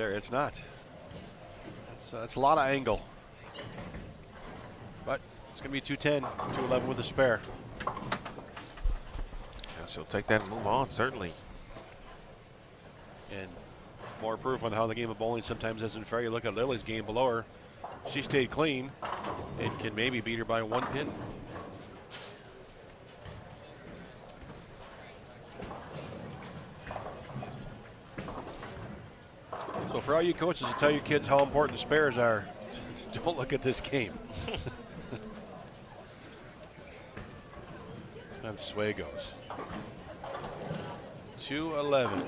there. It's not. That's a lot of angle. But it's going to be 210, 211 with a spare. Yeah, she'll take that and move on, certainly. And more proof on how the game of bowling sometimes isn't fair. You look at Lily's game below her. She stayed clean and can maybe beat her by 1 pin. So for all you coaches to tell your kids how important the spares are, don't look at this game. That's the way it goes. 211.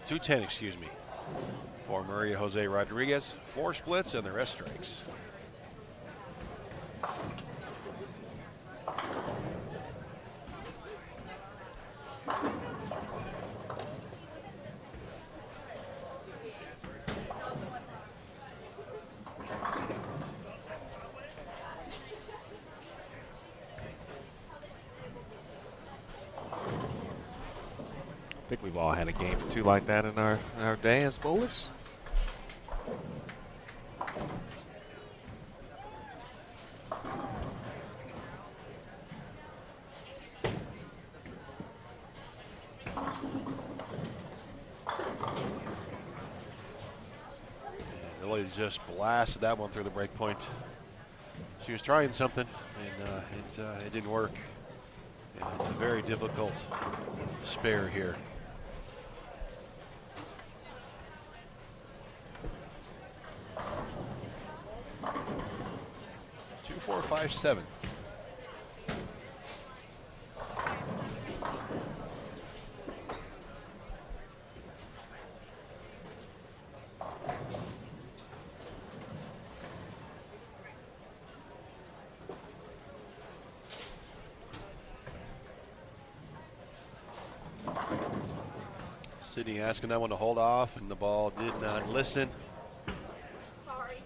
210, excuse me. For Maria Jose Rodriguez. 4 splits and the rest strikes. I think we've all had a game or two like that in our day as bowlers. Lily just blasted that one through the break point. She was trying something, and it didn't work. And it's a very difficult spare here. 2-4-5-7. Sydney asking that one to hold off, and the ball did not listen. Sorry.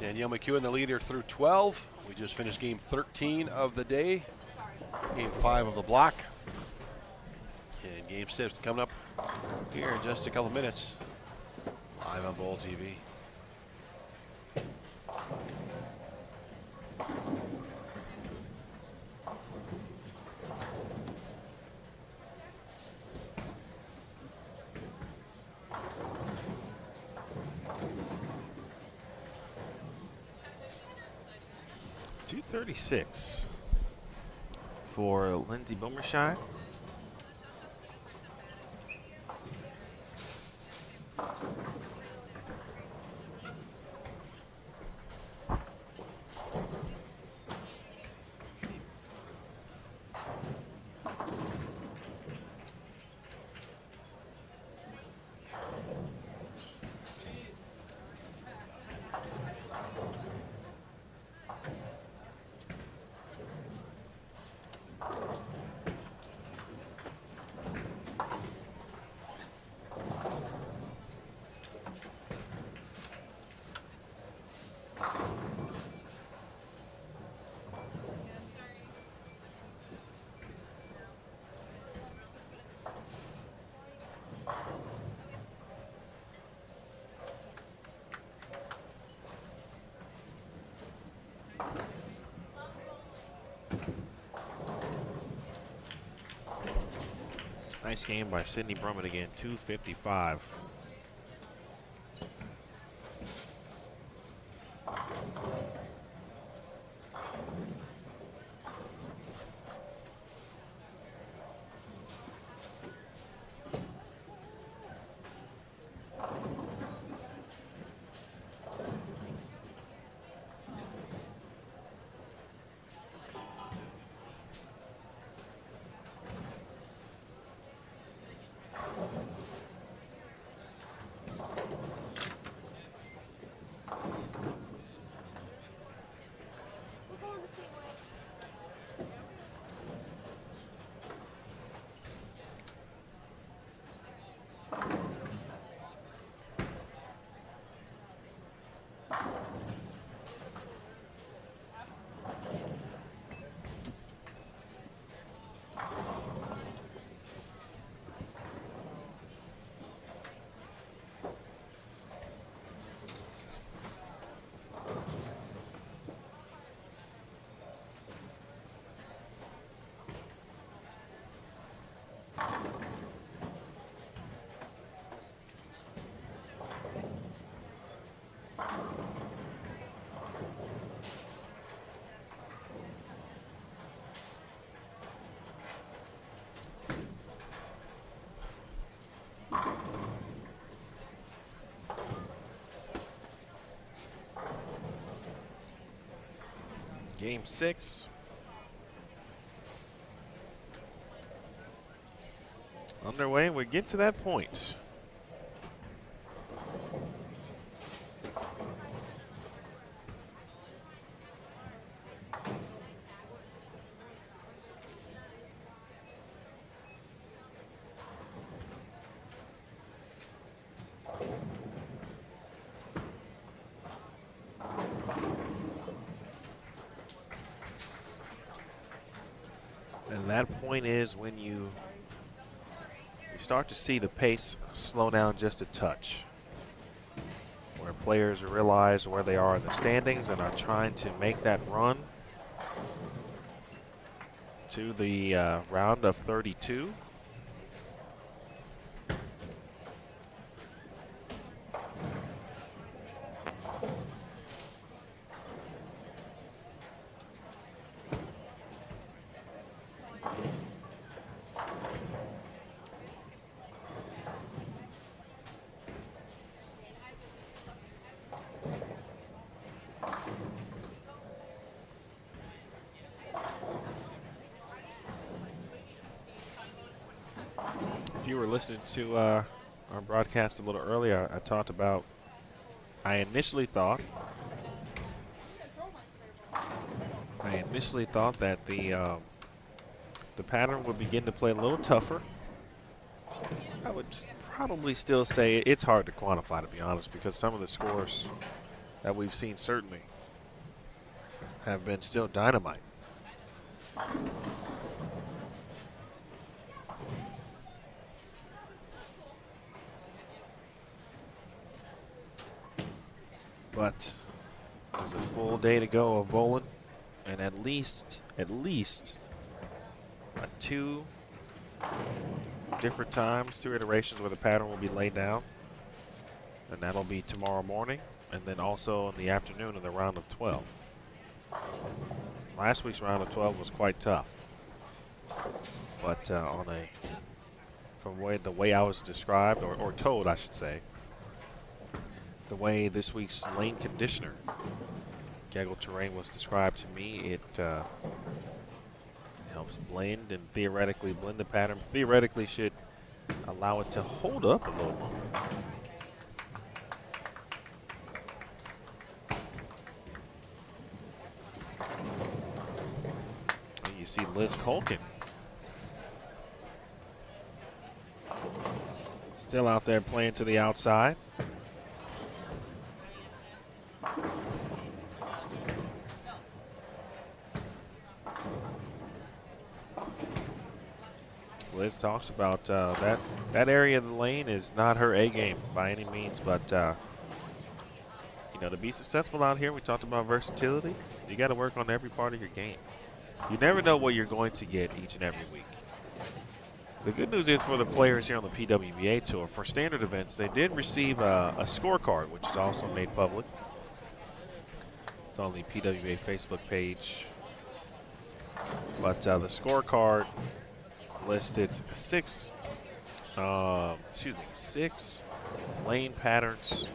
Danielle McEwen, the leader through 12. We just finished game 13 of the day. Game 5 of the block. And game 6 coming up here in just a couple minutes. Live on Bowl TV. .236 for Lindsay Boomershine. Nice game by Sydney Brummett again, 255. Game 6. Underway, and we get to that point. And that point is when you start to see the pace slow down just a touch, where players realize where they are in the standings and are trying to make that run to the round of 32. If you were listening to our broadcast a little earlier, I talked about, I initially thought that the pattern would begin to play a little tougher. I would probably still say it's hard to quantify, to be honest, because some of the scores that we've seen certainly have been still dynamite. But there's a full day to go of bowling, and at least two different times, 2 iterations where the pattern will be laid down, and that'll be tomorrow morning, and then also in the afternoon of the round of 12. Last week's round of 12 was quite tough, but from the way I was described, or told, I should say, the way this week's lane conditioner Gaggle terrain was described to me, it helps blend and theoretically blend the pattern. Theoretically should allow it to hold up a little more. And you see Liz Culkin still out there playing to the outside. Liz talks about that area of the lane is not her A game by any means, but to be successful out here, we talked about versatility. You got to work on every part of your game. You never know what you're going to get each and every week. The good news is for the players here on the PWBA tour, for standard events, they did receive a scorecard, which is also made public. It's on the PWBA Facebook page. But the scorecard listed 6 lane patterns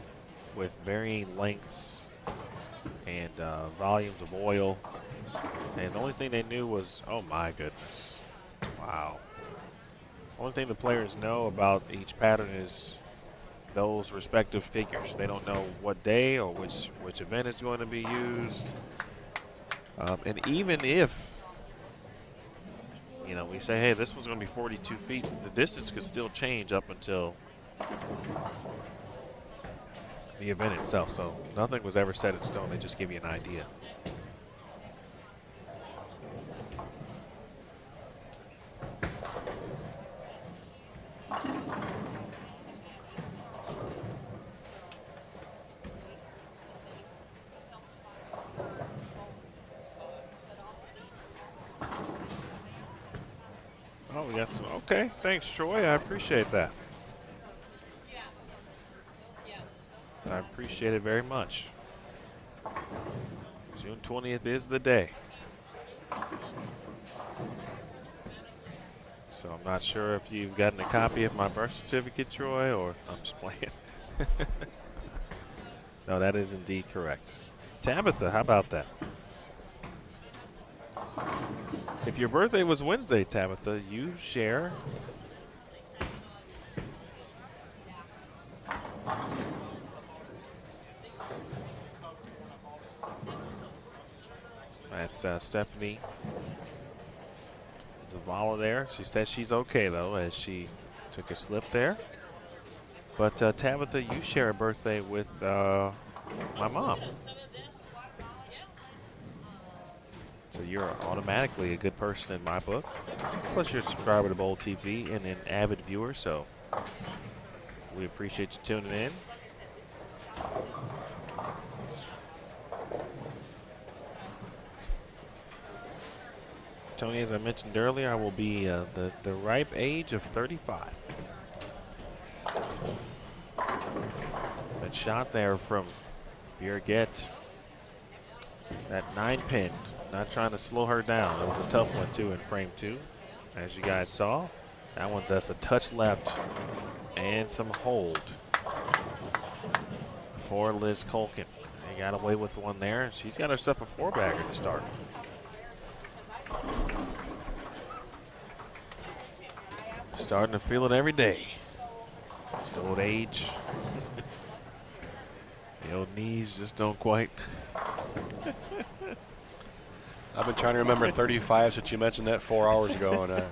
with varying lengths and volumes of oil. And the only thing they knew was, oh my goodness, wow. Only thing the players know about each pattern is those respective figures. They don't know what day or which event is going to be used. And even if we say, hey, this one's going to be 42 feet, the distance could still change up until the event itself. So nothing was ever set in stone. They just give you an idea. Oh, we got some. Okay, thanks, Troy. I appreciate that. I appreciate it very much. June 20th is the day. So I'm not sure if you've gotten a copy of my birth certificate, Troy, or I'm just playing. No, that is indeed correct. Tabitha, how about that? If your birthday was Wednesday, Tabitha, you share. That's Stephanie Zavala there. She says she's okay, though, as she took a slip there. But Tabitha, you share a birthday with my mom. So you're automatically a good person in my book. Plus, you're a subscriber to Bowl TV and an avid viewer, so we appreciate you tuning in. Tony, as I mentioned earlier, I will be the ripe age of 35. That shot there from Birgit, that 9-pin, not trying to slow her down. It was a tough one, too, in frame 2. As you guys saw, that one's just a touch left and some hold for Liz Colkin. They got away with one there, and she's got herself a 4-bagger to start. Starting to feel it every day. The old age. The old knees just don't quite. I've been trying to remember 35 since you mentioned that 4 hours ago, and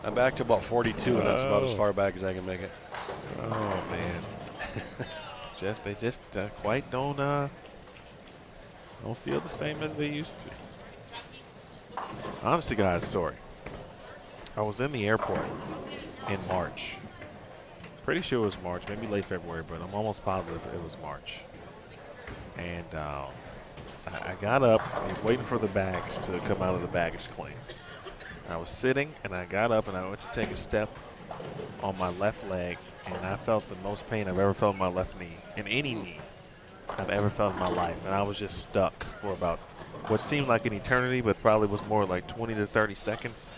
I'm back to about 42, and that's about as far back as I can make it. Oh man, they just quite don't feel the same as they used to. Honest to God story. I was in the airport in March. Pretty sure it was March, maybe late February, but I'm almost positive it was March. And I got up, I was waiting for the bags to come out of the baggage claim. I was sitting, and I got up, and I went to take a step on my left leg, and I felt the most pain I've ever felt in my left knee, in any knee I've ever felt in my life. And I was just stuck for about what seemed like an eternity, but probably was more like 20 to 30 seconds.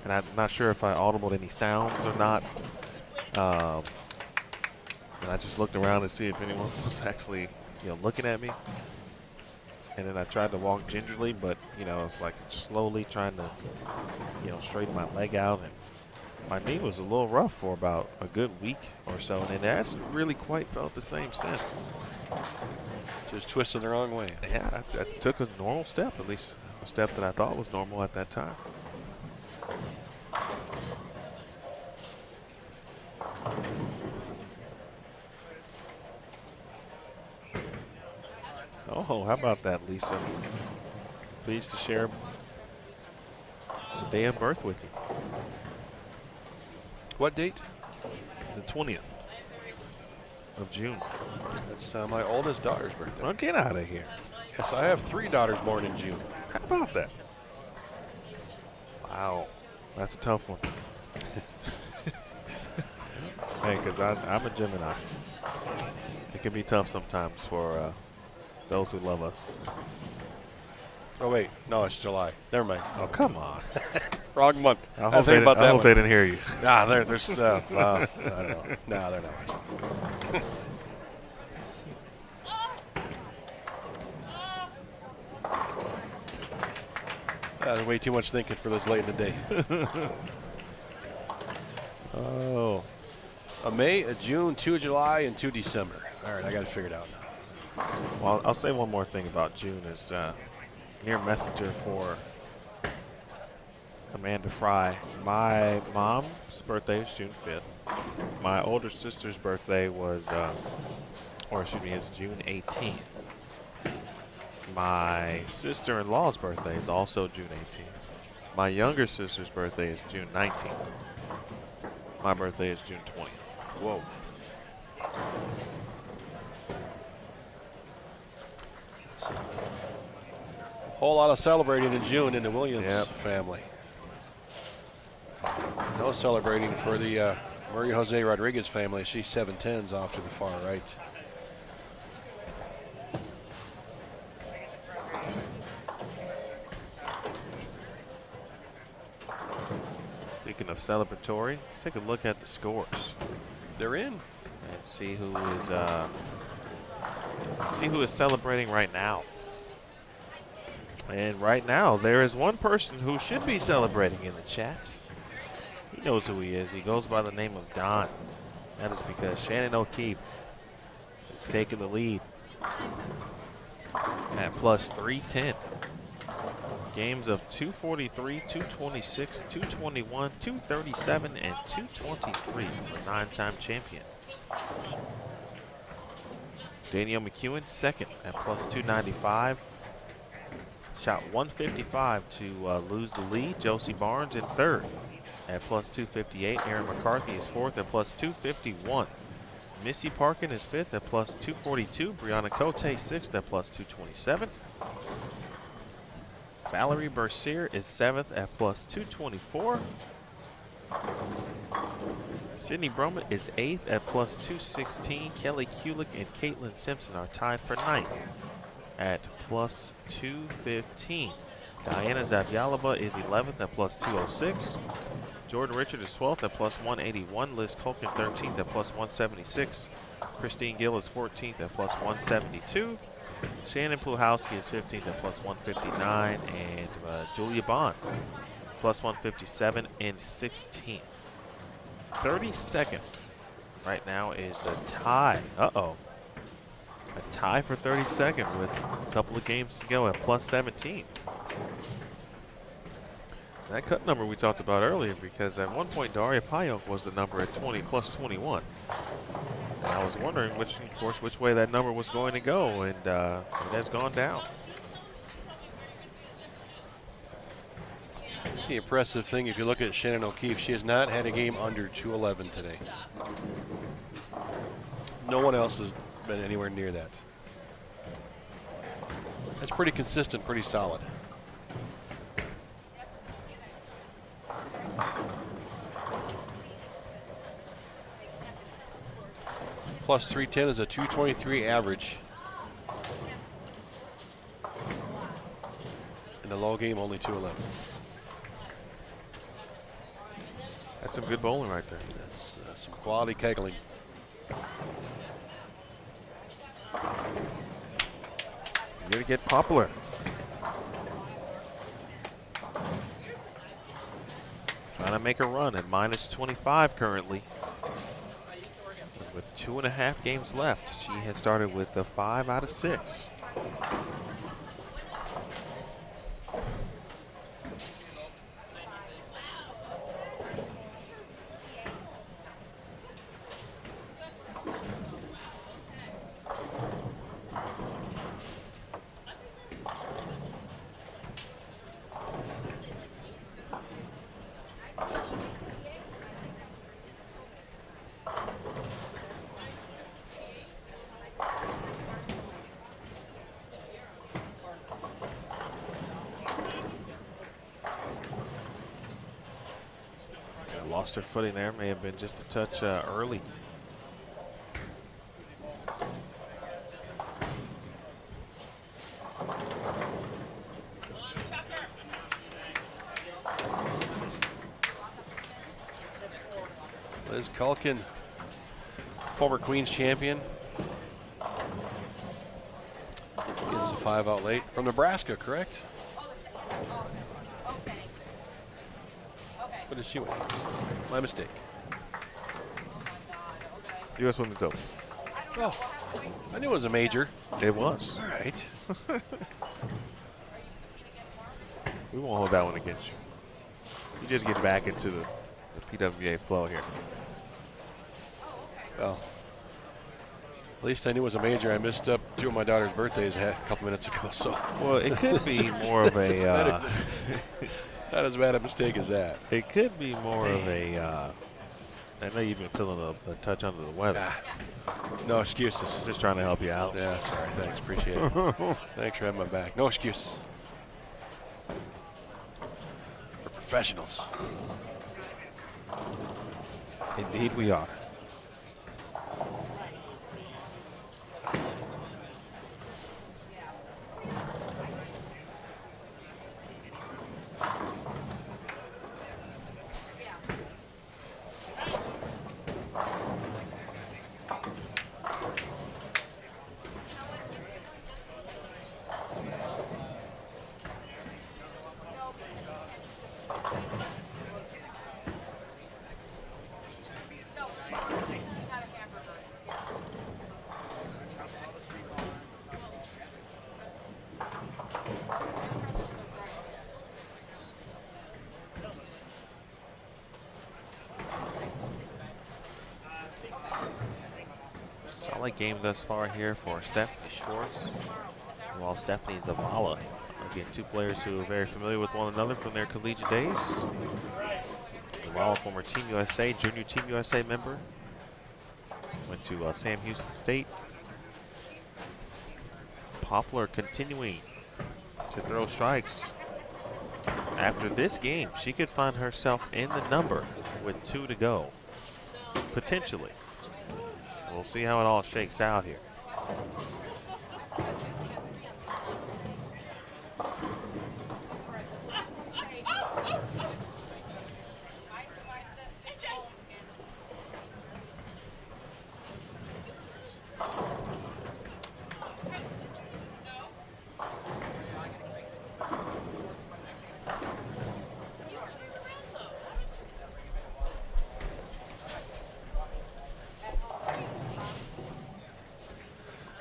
And I'm not sure if I audibled any sounds or not. And I just looked around to see if anyone was actually, looking at me. And then I tried to walk gingerly, but, it's like slowly trying to, straighten my leg out. And my knee was a little rough for about a good week or so. And it hasn't really quite felt the same since. Just twisted the wrong way. Yeah, I took a normal step, at least a step that I thought was normal at that time. Oh, how about that, Lisa? Pleased to share the day of birth with you. What date? The 20th of June. That's my oldest daughter's birthday. Oh, get out of here. Yes, I have 3 daughters born in June. How about that? Wow, that's a tough one. Hey, because I'm a Gemini. It can be tough sometimes for those who love us. Oh, wait. No, it's July. Never mind. Oh, come on. Wrong month. I hope they didn't hear you. Nah, there's I don't know. Nah, they're not. Way too much thinking for this late in the day. Oh. A May, a June, 2 July, and 2 December. All right, I got it figured out now. Well, I'll say one more thing about June is near messenger for Amanda Fry. My mom's birthday is June 5th. My older sister's birthday was, is June 18th. My sister-in-law's birthday is also June 18th. My younger sister's birthday is June 19th. My birthday is June 20th. Whoa. Whole lot of celebrating in June in the Williams family. No celebrating for the Maria Jose Rodriguez family. She's 7-10s off to the far right. Speaking of celebratory, let's take a look at the scores. They're in. And see who is celebrating right now. And right now, there is one person who should be celebrating in the chat. He knows who he is. He goes by the name of Don. That is because Shannon O'Keefe is taking the lead at plus 310. Games of 243, 226, 221, 237, and 223 for 9-time champion. Danielle McEwen second at plus 295. Shot 155 to lose the lead. Josie Barnes in third at plus 258. Aaron McCarthy is fourth at plus 251. Missy Parkin is fifth at plus 242. Brianna Cote sixth at plus 227. Valerie Bercier is seventh at plus 224. Sydney Broman is eighth at plus 216. Kelly Kulik and Caitlin Simpson are tied for ninth at plus 215. Diana Zavyalova is 11th at plus 206. Jordan Richard is 12th at plus 181. Liz Colkin 13th at plus 176. Christine Gill is 14th at plus 172. Shannon Pluhowski is 15th at plus 159. And Julia Bond plus 157 and 16th. 32nd right now is a tie. A tie for 32nd with a couple of games to go at plus 17. That cut number we talked about earlier, because at one point Daria Payok was the number at 20 plus 21. And I was wondering which way that number was going to go, and it has gone down. The impressive thing, if you look at Shannon O'Keefe, she has not had a game under 211 today. No one else has been anywhere near that. That's pretty consistent, pretty solid. Plus 310 is a 223 average. In the low game, only 211. That's some good bowling right there. That's some quality kegling. You gotta get popular. Trying to make a run at minus 25 currently. With 2.5 games left, she has started with a 5 out of 6. Lost her footing there, may have been just a touch early. Liz Culkin, former Queens champion. Gets a 5 out late from Nebraska, correct? What did she win? My mistake. U.S. Women's Open. Oh, I knew it was a major. It was. All right. We won't hold that one against you. You just get back into the PWBA flow here. Well, at least I knew it was a major. I missed up 2 of my daughter's birthdays a couple minutes ago. So, well, it could be more of a. Not as bad a mistake as that. It could be more of a. I know you've been feeling a touch under the weather. No excuses. Just trying to help you out. Yeah, sorry. Thanks. Appreciate it. Thanks for having my back. No excuses. We're professionals. Indeed, we are. Solid game thus far here for Stephanie Schwartz, while Stephanie Zavala. Again, two players who are very familiar with one another from their collegiate days. Zavala, former Team USA, junior Team USA member. Went to Sam Houston State. Poplar continuing to throw strikes. After this game, she could find herself in the number with 2 to go, potentially. We'll see how it all shakes out here.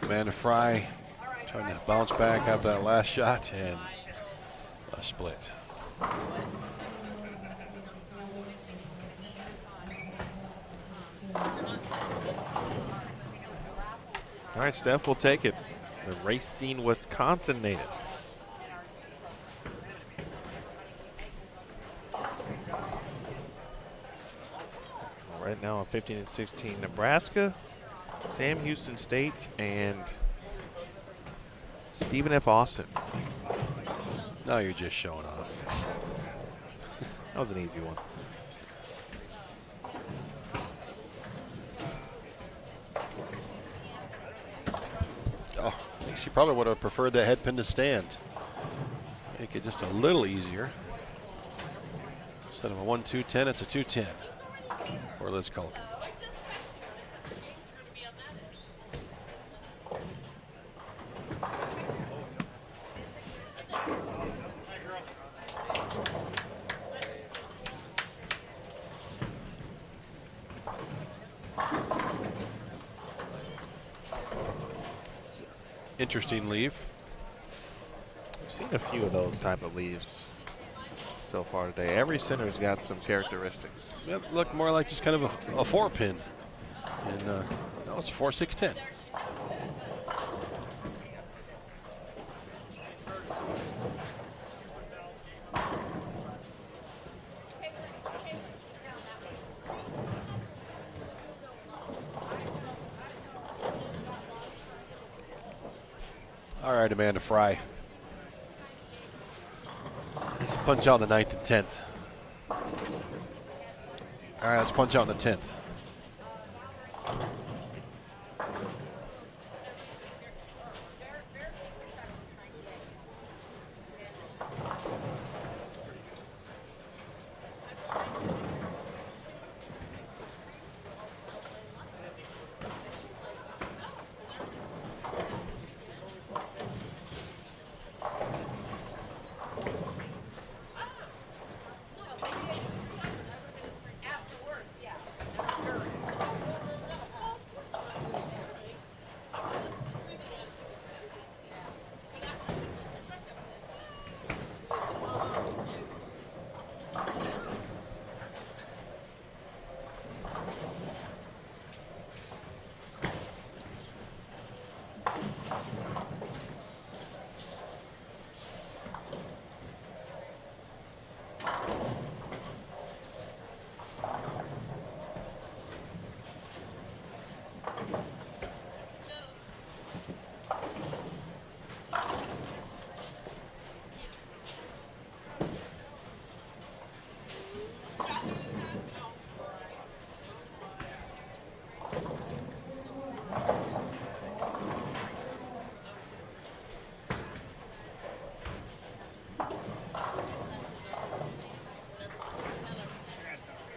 Amanda Fry trying to bounce back after that last shot and a split. All right, Steph will take it. The Racine, Wisconsin native. Right now on 15-16, Nebraska, Sam Houston State, and Stephen F. Austin. Now you're just showing off. That was an easy one. Oh, I think she probably would have preferred that head pin to stand. Make it just a little easier. Instead of a 1-2-10, it's a 2-10 for Liz Culkin. Interesting leave. We've seen a few of those type of leaves so far today. Every center's got some characteristics. It looked more like just kind of a 4-pin. And now it's 4-6-10. All right, Amanda Fry. Let's punch out the 9th and 10th. All right, let's punch out in the 10th.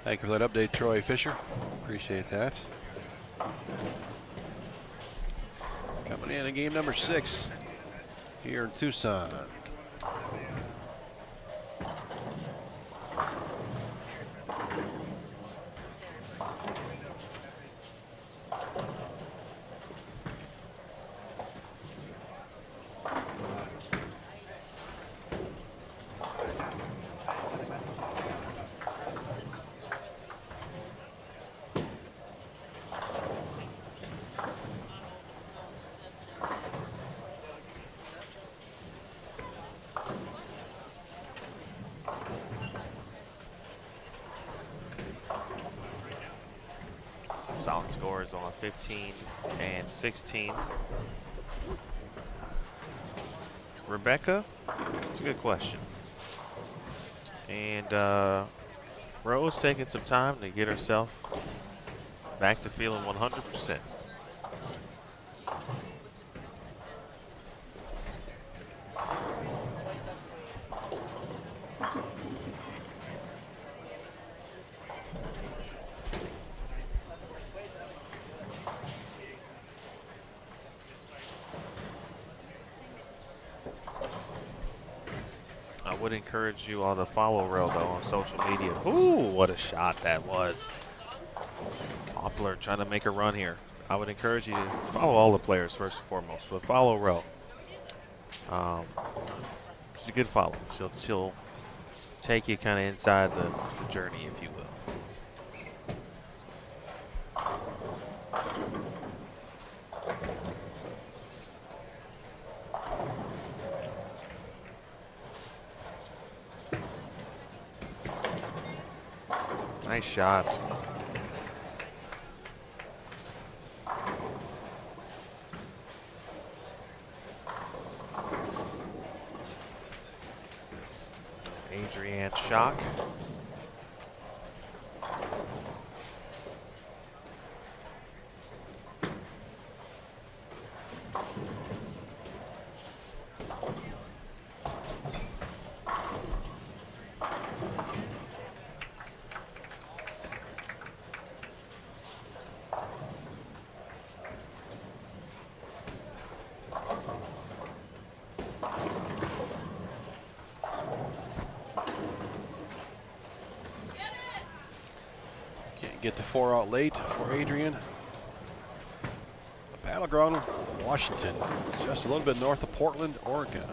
Thank you for that update, Troy Fisher. Appreciate that. Coming in game number 6 here in Tucson. solid scores on 15 and 16. Rebecca, it's a good question. And Rose taking some time to get herself back to feeling 100%. I would encourage you all to follow Rel though on social media. Ooh, what a shot that was. Poplar trying to make a run here. I would encourage you to follow all the players first and foremost, but follow Rel. She's a good follow. She'll take you kind of inside the journey, if you will. Nice shot. Adrienne Schock. Get the 4 out late for Adrian. The Battleground, Washington, just a little bit north of Portland, Oregon.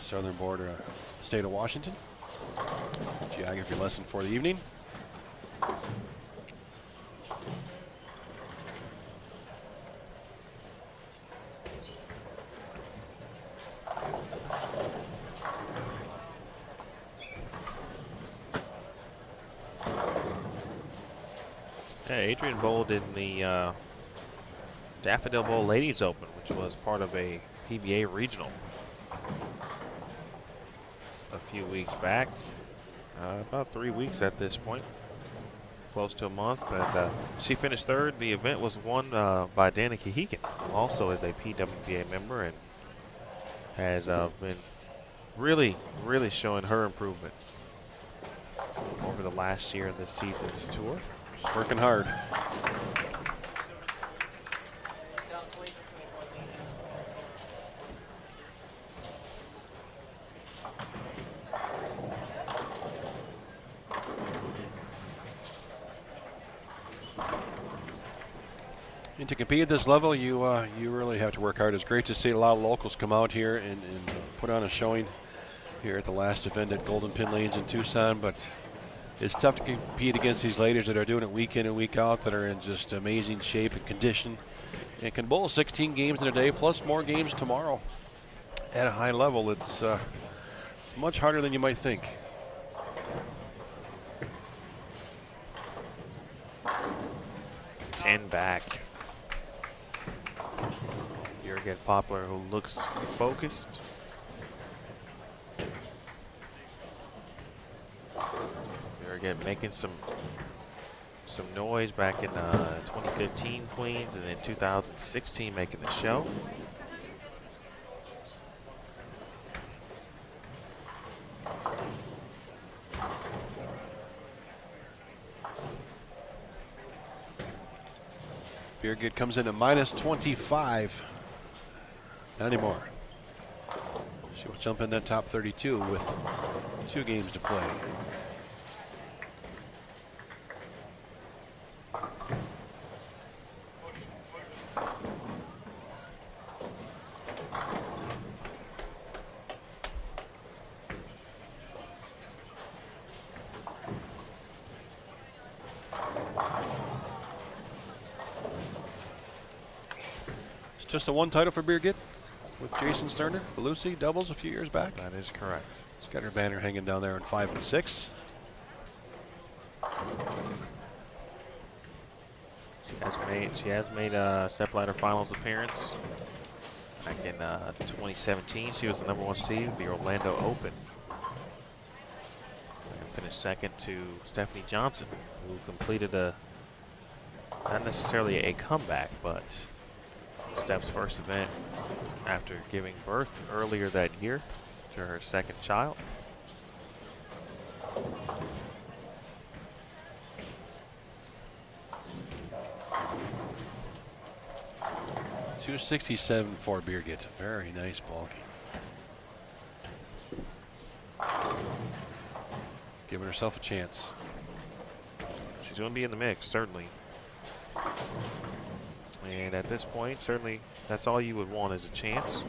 Southern border of the state of Washington. Geography lesson for the evening. Yeah, Adrian bowled in the Daffodil Bowl Ladies Open, which was part of a PBA regional a few weeks back. About 3 weeks at this point, close to a month. But she finished third. The event was won by Danica Hegan, who also is a PWBA member and has been really showing her improvement over the last year in this season's tour. Working hard. And to compete at this level, you really have to work hard. It's great to see a lot of locals come out here and put on a showing here at the last event at Golden Pin Lanes in Tucson, but it's tough to compete against these ladies that are doing it week in and week out, that are in just amazing shape and condition, and can bowl 16 games in a day, plus more games tomorrow at a high level. It's much harder than you might think. Ten back. Here again, Poplar, who looks focused. Again, making some noise back in 2015 Queens, and in 2016 making the show. Beergit comes in at -25. Not anymore. She will jump in that top 32 with 2 games to play. Just the one title for Beergit with Jason Sterner, the Lucy doubles a few years back. That is correct. She's got her banner hanging down there in 5 and 6. She has made a stepladder finals appearance. Back in 2017, she was the #1 seed at the Orlando Open. And finished second to Stephanie Johnson, who completed not necessarily a comeback, but Steph's first event after giving birth earlier that year to her second child. .267 for Birgit. Very nice ball game. Giving herself a chance. She's going to be in the mix, certainly. And at this point, certainly that's all you would want is a chance.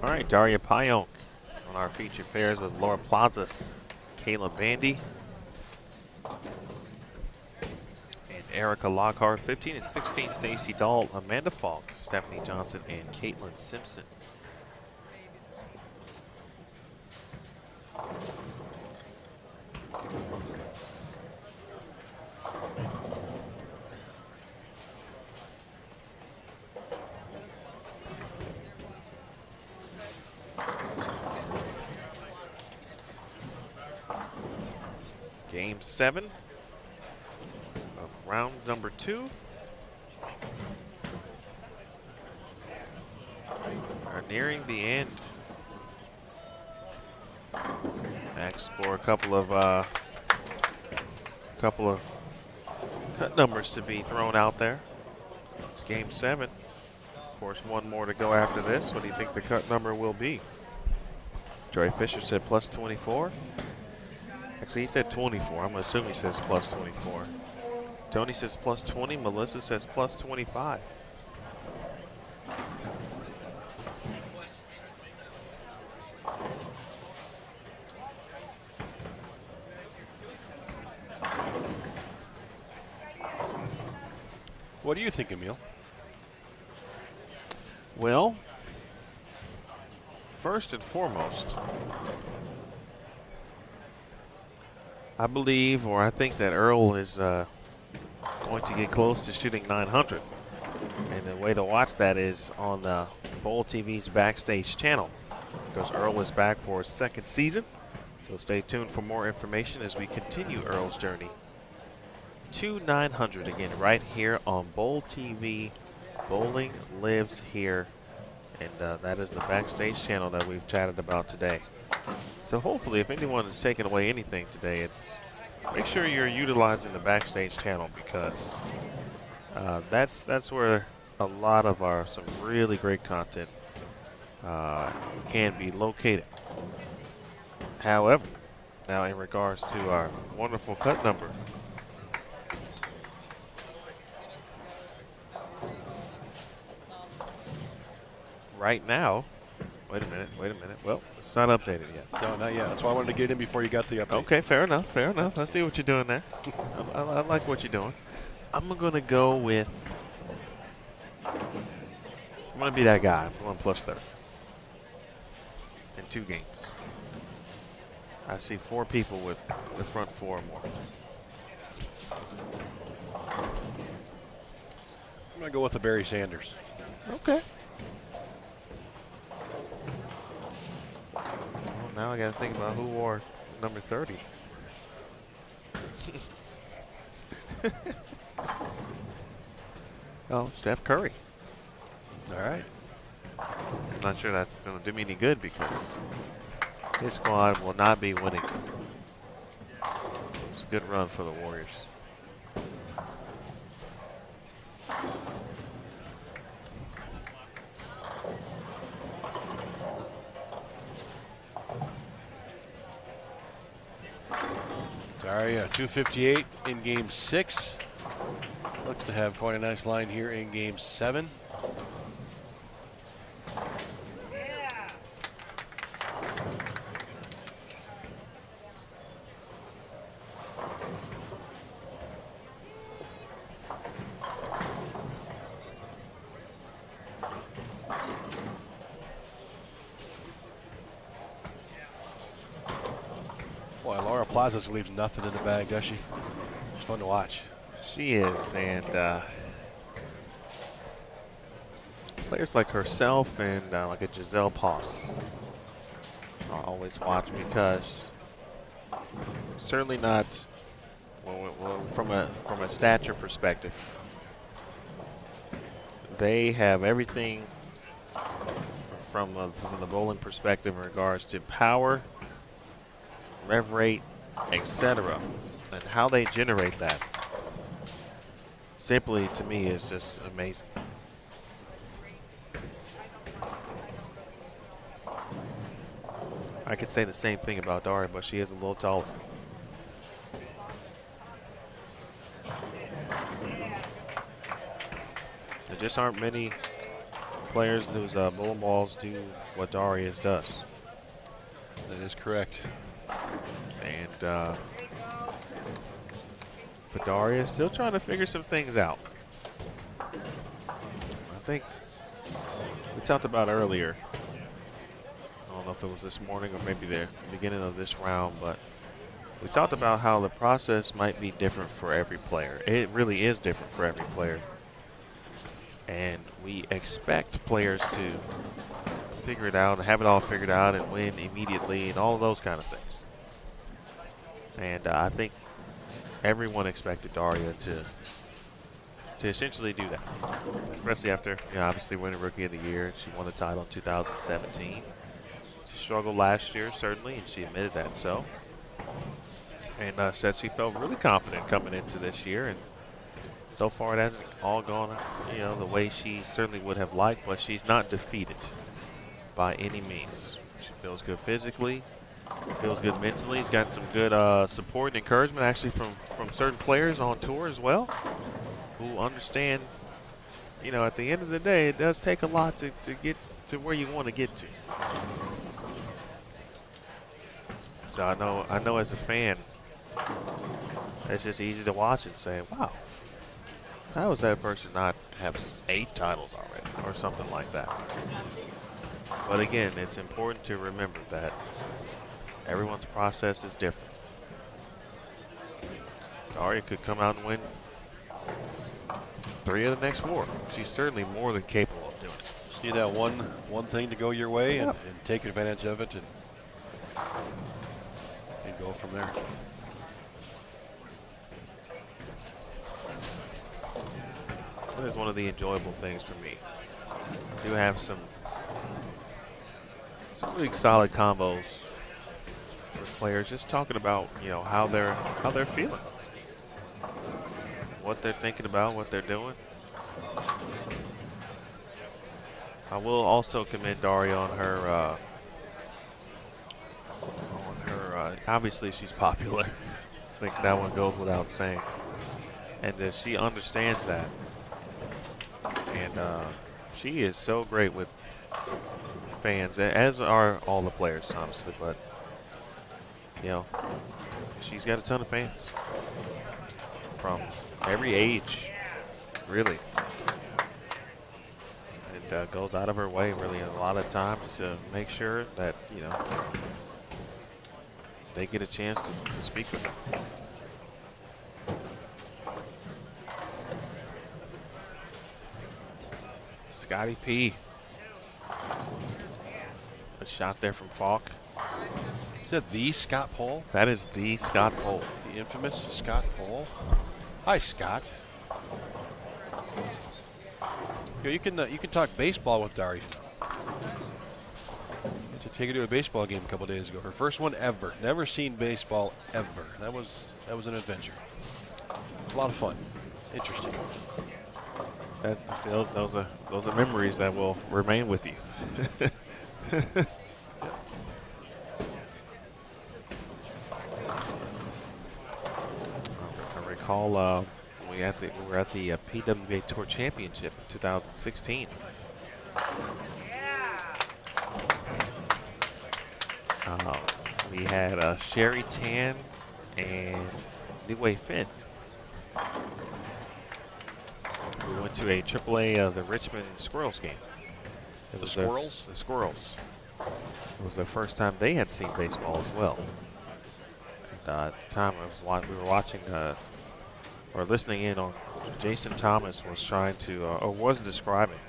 All right, Daria Payonk on our featured pairs with Laura Plazas, Kayla Bandy, and Erica Lockhart. 15 and 16, Stacy Dahl, Amanda Falk, Stephanie Johnson, and Caitlin Simpson. Game 7 of round number 2. Are nearing the end. Max for a couple of cut numbers to be thrown out there. It's game 7. Of course, one more to go after this. What do you think the cut number will be? Joey Fisher said plus 24. Actually, he said 24. I'm going to assume he says plus 24. Tony says plus 20. Melissa says plus 25. What do you think, Emil? Well, first and foremost, I believe, or I think that Earl is going to get close to shooting 900. And the way to watch that is on Bowl TV's Backstage channel, because Earl is back for his second season. So stay tuned for more information as we continue Earl's journey to 900 again right here on Bowl TV. Bowling lives here, and that is the Backstage channel that we've chatted about today. So hopefully, if anyone has taken away anything today, it's make sure you're utilizing the Backstage channel, because that's where a lot of some really great content can be located. However, now in regards to our wonderful cut number, right now, wait a minute. Well, it's not updated yet. No, not yet. That's why I wanted to get in before you got the update. Okay, fair enough. I see what you're doing there. I like what you're doing. I'm going to go with, I'm going to be that guy. I'm going +30 in 2 games. I see 4 people with the front 4 or more. I'm going to go with the Barry Sanders. Okay. Well, now I got to think about who wore number 30. Oh, Steph Curry. All right. I'm not sure that's going to do me any good, because his squad will not be winning. It's a good run for the Warriors. Daria, 258 in game 6. Looks to have quite a nice line here in game 7. Boy, Laura Plazas leaves nothing in the bag, does she? It's fun to watch. She is, and players like herself and like a Giselle Poss I always watch, because certainly not from a stature perspective. They have everything from the bowling perspective in regards to power, rev rate, etc., and how they generate that. Simply, to me, is just amazing. I could say the same thing about Daria, but she is a little taller. There just aren't many players whose bowling balls do what Daria's does. That is correct. And for Daria, still trying to figure some things out. I think we talked about earlier, I don't know if it was this morning or maybe the beginning of this round, but we talked about how the process might be different for every player. It really is different for every player. And we expect players to figure it out and have it all figured out and win immediately and all of those kind of things. And I think everyone expected Daria to essentially do that, especially after, obviously winning Rookie of the Year. She won the title in 2017. She struggled last year, certainly, and she admitted that so. And said she felt really confident coming into this year, and so far it hasn't all gone, the way she certainly would have liked, but she's not defeated by any means. She feels good physically, feels good mentally. He's got some good support and encouragement, actually, from certain players on tour as well, who understand, at the end of the day, it does take a lot to get to where you want to get to. So I know as a fan, it's just easy to watch and say, wow, How does that person not have 8 titles already or something like that? But again, it's important to remember that everyone's process is different. Daria could come out and win 3 of the next 4. She's certainly more than capable of doing it. Just need that one thing to go your way and take advantage of it and go from there. That is one of the enjoyable things for me. We do have some really solid combos for players, just talking about how they're feeling, what they're thinking about, what they're doing. I will also commend Daria on her. Obviously, she's popular. I think that one goes without saying, and she understands that. And she is so great with fans, as are all the players, honestly. But she's got a ton of fans from every age, really, and goes out of her way, really, a lot of times to make sure that they get a chance to speak with them. Scotty P. A shot there from Falk. Is that the Scott Pohl? That is the Scott Pohl. The infamous Scott Pohl. Hi, Scott. You can talk baseball with Daria. To take her to a baseball game a couple days ago. Her first one ever. Never seen baseball ever. That was an adventure. A lot of fun. Interesting. Those are memories that will remain with you. I recall we were at the PWBA Tour Championship in 2016. We had Sherry Tan and Niwei Finn. We went to a AAA the Richmond Squirrels game. The Squirrels? The Squirrels. It was the first time they had seen baseball as well. And, at the time, we were watching or listening in on Jason Thomas was trying to, or was describing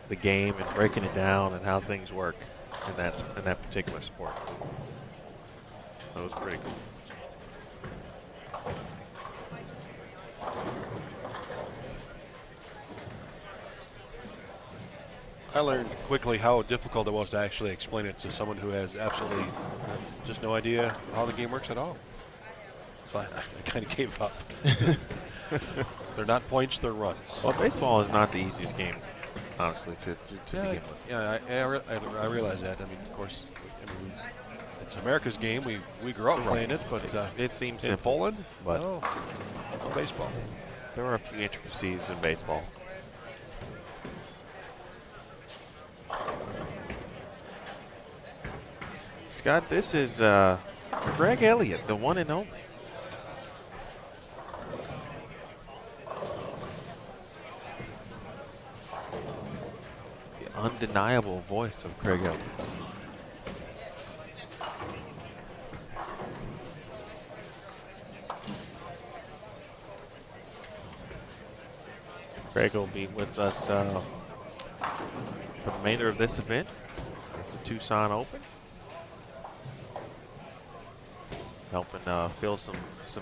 the game and breaking it down and how things work in that particular sport. That was pretty cool. I learned quickly how difficult it was to actually explain it to someone who has absolutely just no idea how the game works at all. So I kind of gave up. They're not points, they're runs. Well, baseball is not the easiest game, honestly, to begin with. Yeah, I realize that. I mean, of course, it's America's game. We grew up playing it, but it seems in simple. Poland, but no baseball. There are a few intricacies in baseball. Scott, this is Craig Elliott, the one and only. The undeniable voice of Craig Elliott. Craig will be with us for the remainder of this event, the Tucson Open. Helping fill some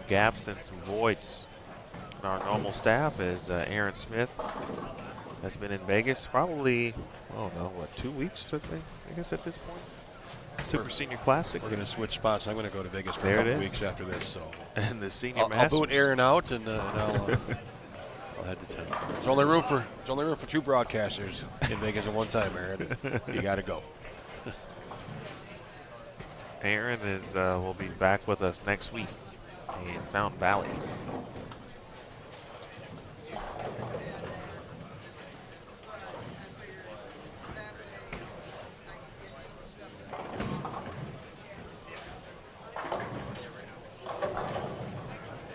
gaps and some voids in our normal staff as Aaron Smith has been in Vegas probably, I don't know, 2 weeks, I guess at this point. Super Senior Classic. We're going to switch spots. I'm going to go to Vegas for There a couple it weeks is. after this. So And the Senior I'll Masters. boot Aaron out, and I'll head to town. There's only room for 2 broadcasters in Vegas at one time, Aaron. You got to go. Aaron will be back with us next week in Fountain Valley.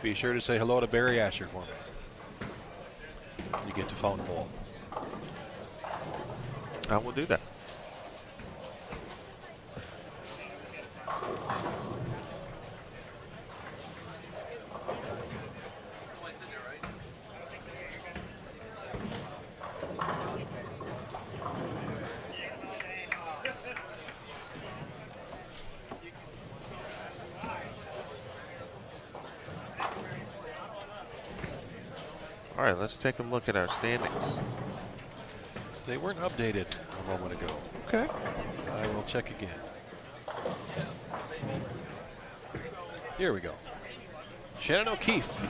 Be sure to say hello to Barry Asher for me. get to Fountain Bowl. I will do that. All right, let's take a look at our standings. They weren't updated a moment ago. Okay. I will check again. Here we go. Shannon O'Keefe,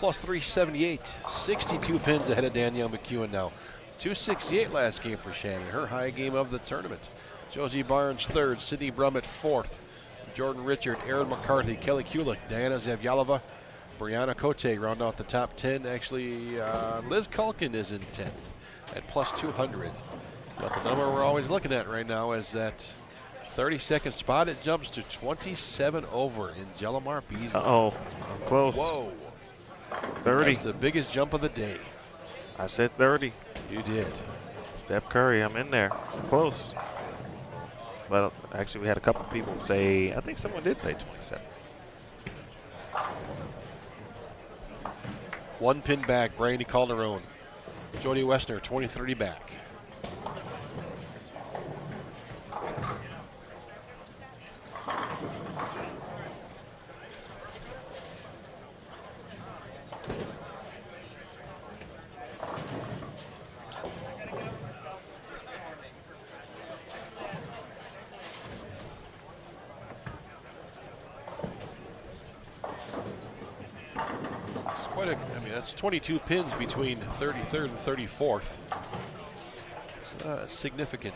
plus 378. 62 pins ahead of Danielle McEwen now. 268 last game for Shannon, her high game of the tournament. Josie Barnes third, Sydney Brummett fourth. Jordan Richard, Aaron McCarthy, Kelly Kulik, Diana Zavyalova, Brianna Cote round out the top 10. Actually, Liz Culkin is in 10th at plus 200. But the number we're always looking at right now is that 32nd spot. It jumps to 27 over in Jellamar Beasley. Uh-oh, I'm close. Whoa. 30. That's the biggest jump of the day. I said 30. You did. Steph Curry, I'm in there. Close. Well, actually, we had a couple people say, I think someone did say 27. One pin back, Brandy Calderon. Jody Westner, 20-30 back. That's 22 pins between 33rd and 34th. It's significant.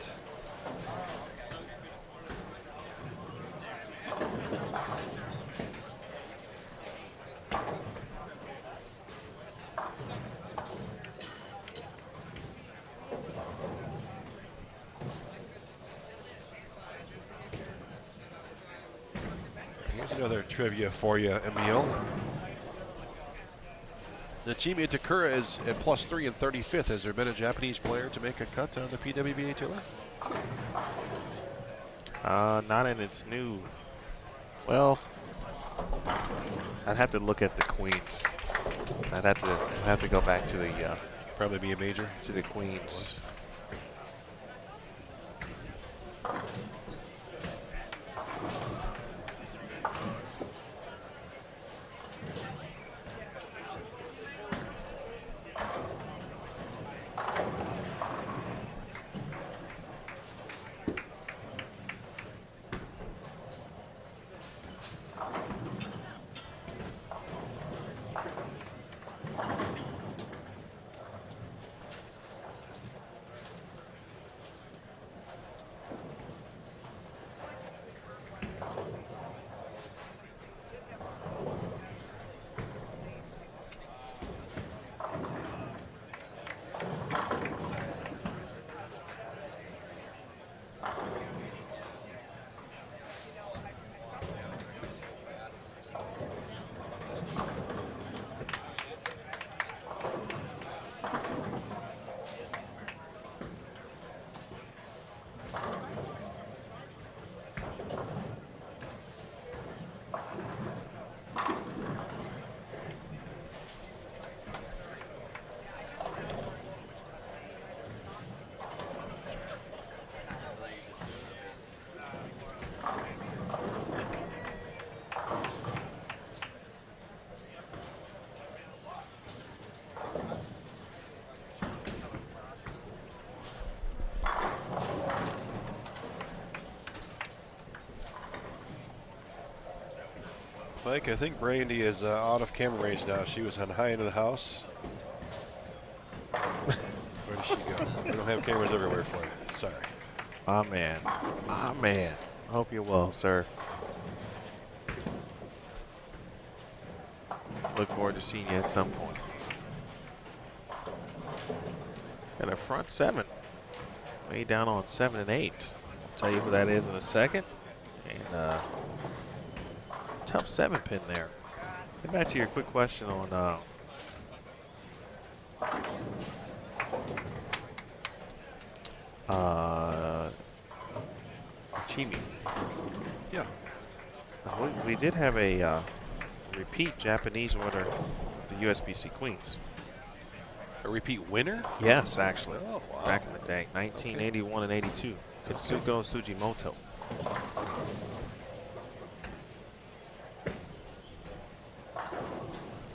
Here's another trivia for you, Emil. Nachimi Takura is at plus 3 and 35th. Has there been a Japanese player to make a cut on the PWBA tour? Not in its new. Well, I'd have to look at the Queens. I'd have to go back to the. Probably be a major. To the Queens. Mike, I think Brandy is out of camera range now. She was on the high end of the house. Where did she go? We don't have cameras everywhere for you. Sorry. Ah, man. Ah, man. I hope you're well, sir. Look forward to seeing you at some point. Got a front seven. Way down on 7 and 8. I'll tell you who that is in a second. And tough 7 pin there. Get back to your quick question on Chimi. Yeah. We did have a repeat Japanese winner of the USBC Queens. A repeat winner? Yes, actually. Oh, wow. Back in the day, 1981 and 82. Katsuko Sujimoto.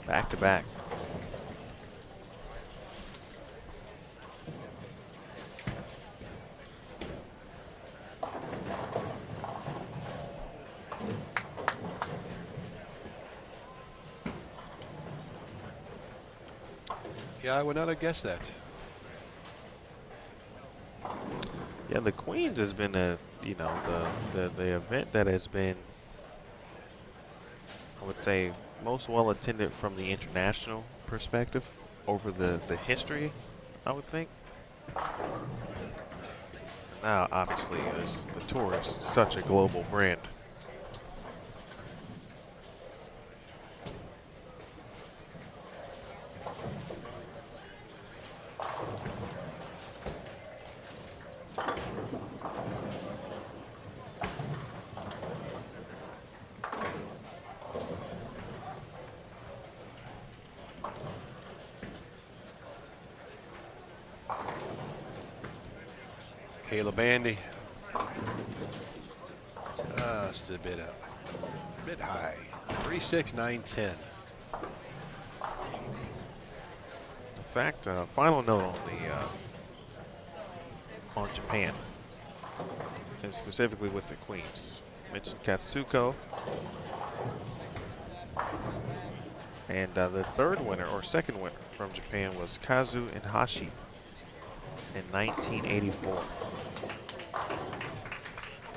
Back to back. Yeah, I would not have guessed that. Yeah, the Queens has been the event that has been, I would say, most well attended from the international perspective over the history, I would think. Now, obviously, the tour is such a global brand. Kayla Bandy. Just a bit high. 3.6910. In fact, final note on Japan, and specifically with the Queens. Mentioned Katsuko, and the third winner or second winner from Japan was Kazu Inhashi in 1984.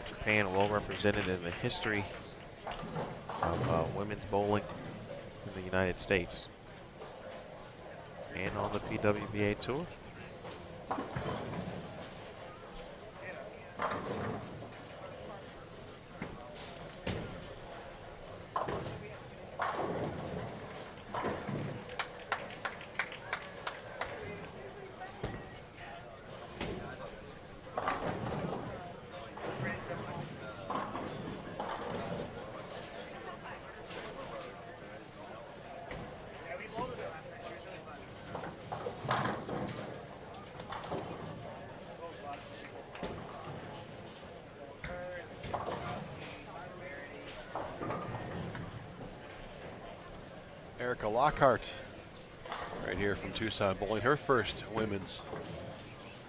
Japan well represented in the history of women's bowling in the United States and on the PWBA tour. Erica Lockhart, right here from Tucson, bowling her first women's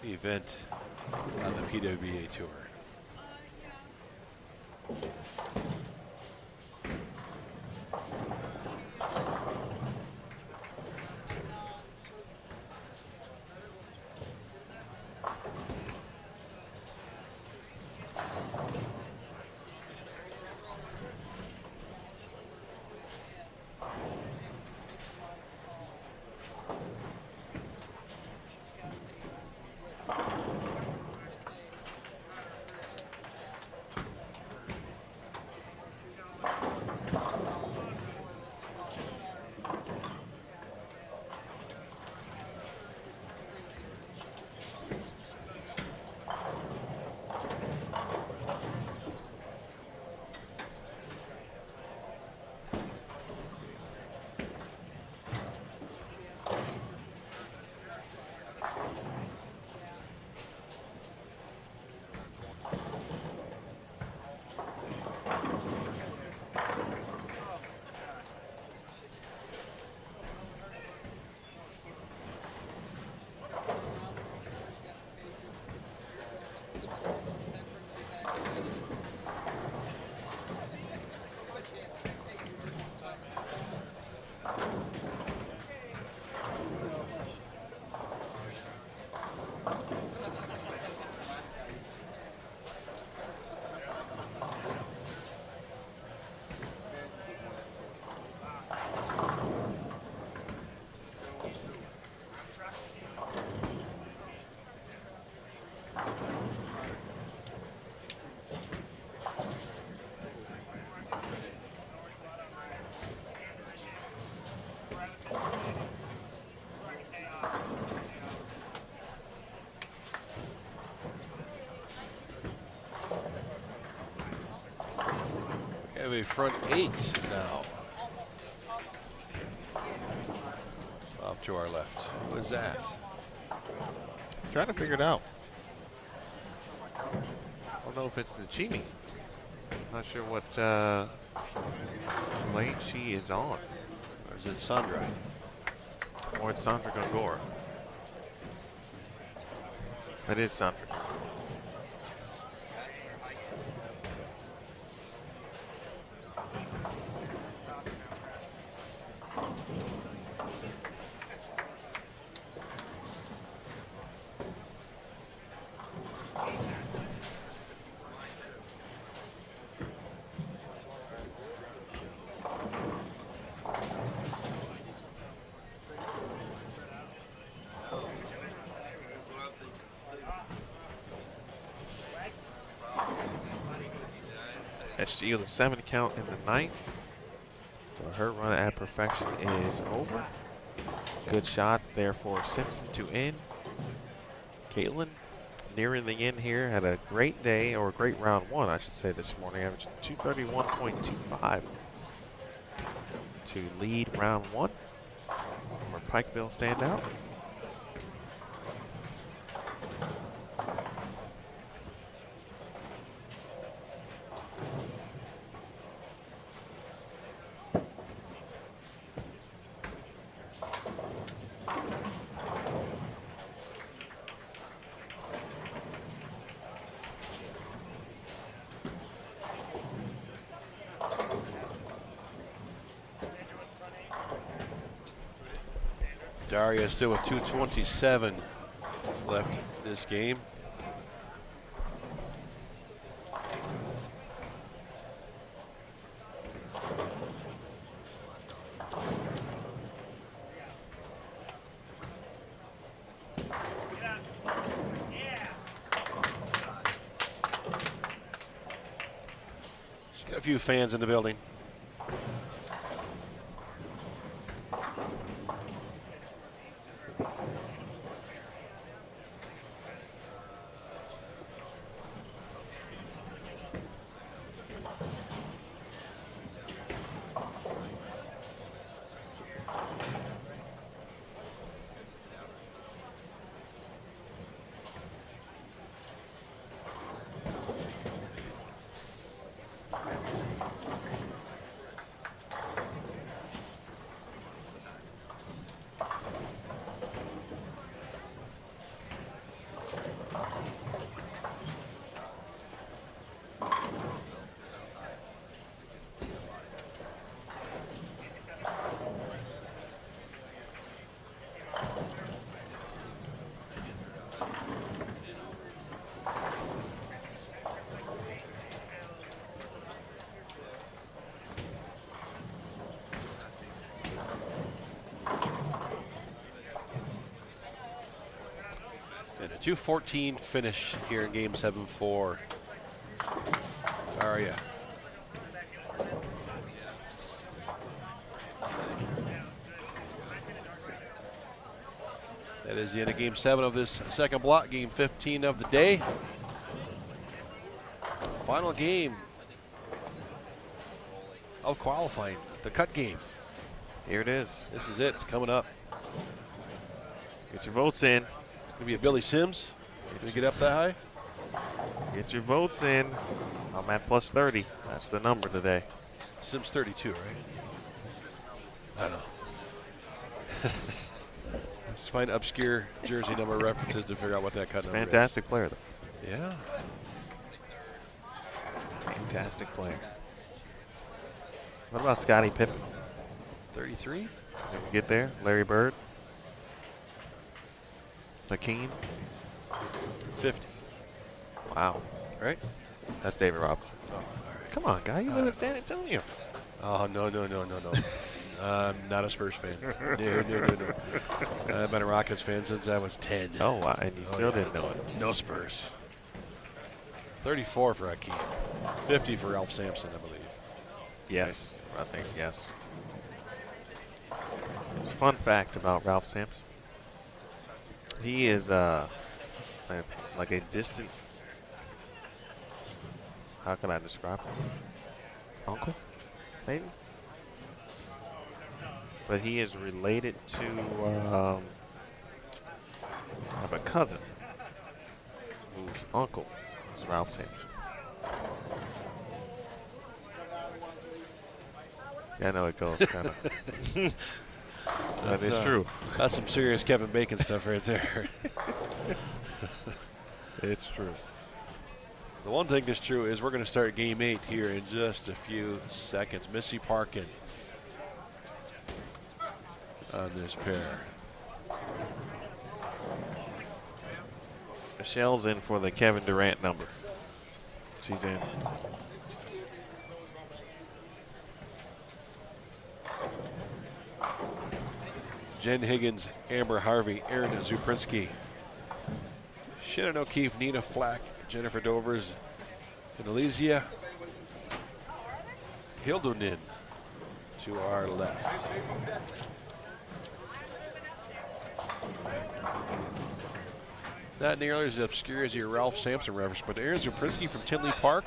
event on the PWBA tour. have a front 8 now. Off to our left. Who is that? Trying to figure it out. I don't know if it's Nachimi. Not sure what lane she is on. Or is it Sandra? Or it's Sandra Gongor. It is Sandra. SG with a 7 count in the 9th. So her run at perfection is over. Good shot there for Simpson to end. Caitlin nearing the end here, had a great day, or a great round 1, I should say, this morning, averaging 231.25 to lead round 1 for Pikeville standout. Daria still with 2:27 left this game. Just got a few fans in the building. And a 2:14 finish here in Game 7 for Daria. That is the end of Game 7 of this second block, Game 15 of the day. Final game of qualifying, the cut game. Here it is. This is it. It's coming up. Get your votes in. Gonna be a Billy Sims. Gonna get up that high? Get your votes in. I'm at plus 30. That's the number today. Sims 32, right? I don't know. Let's find obscure jersey number references to figure out what that cut number Fantastic player, though. is. Yeah. Fantastic player. What about Scottie Pippen? 33? Did we get there? Larry Bird? Hakeem? 50. Wow. Right? That's David Robinson. Oh, all right. Come on, guy. You live in San Antonio. Oh, no. I'm not a Spurs fan. No. I've been a Rockets fan since I was 10. Oh, wow. And you still didn't know it. No Spurs. 34 for Hakeem. 50 for Ralph Sampson, I believe. Yes. I think, yes. Fun fact about Ralph Sampson. He is like a distant, how can I describe him? uncle, maybe. But he is related to I have a cousin whose uncle is Ralph Sampson. Yeah, I know it goes kind of. That is true. That's some serious Kevin Bacon stuff right there. It's true. The one thing that's true is we're going to start game 8 here in just a few seconds. Missy Parkin on this pair. Michelle's in for the Kevin Durant number. She's in. Jen Higgins, Amber Harvey, Erin Zuprinsky, Shannon O'Keefe, Nina Flack, Jennifer Dovers, and Elysia Hildonin to our left. Not nearly as obscure as your Ralph Sampson reference, but Erin Zuprinsky from Tinley Park.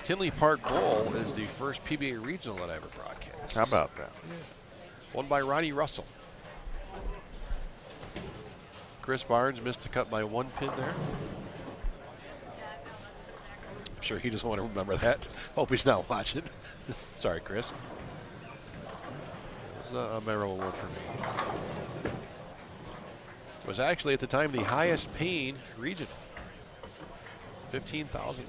Tinley Park Bowl is the first PBA regional that I ever broadcast. How about that? Won by Ronnie Russell. Chris Barnes missed the cut by 1 pin there. I'm sure he doesn't want to remember that. Hope he's not watching. Sorry, Chris. It was a memorable one for me. It was actually at the time the highest paying regional. $15,000.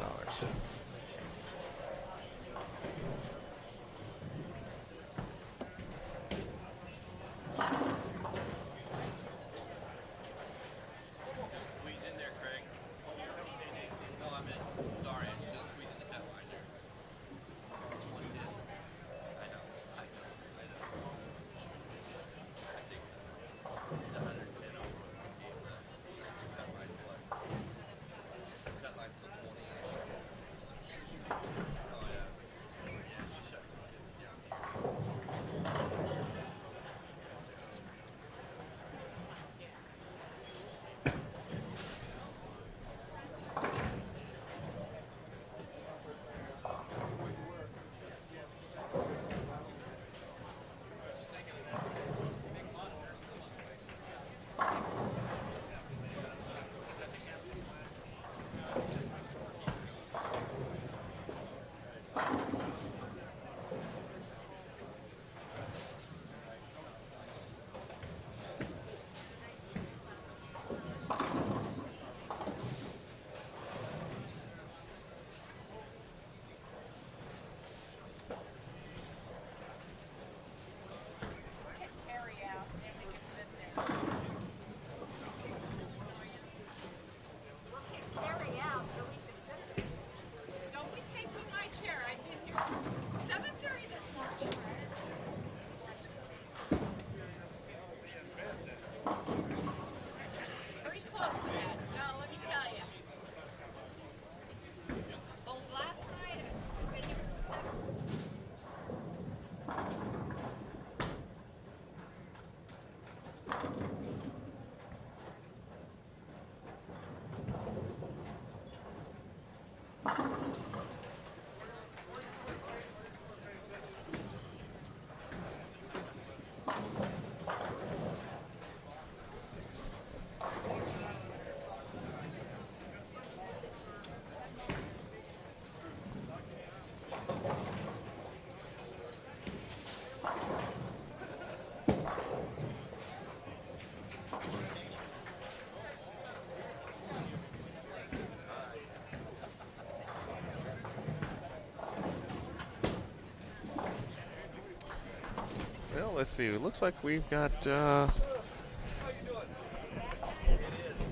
Well, let's see. It looks like we've got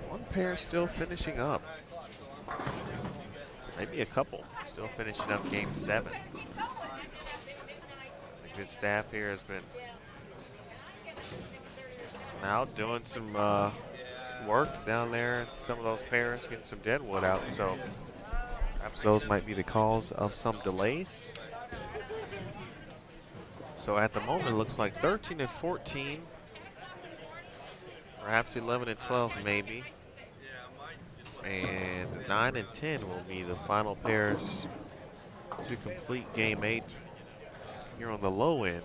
one pair still finishing up. Maybe a couple still finishing up game 7. The good staff here has been out doing some work down there. Some of those pairs getting some deadwood out. So perhaps those might be the cause of some delays. So at the moment, it looks like 13 and 14, perhaps 11 and 12 maybe, and 9 and 10 will be the final pairs to complete game 8 here on the low end.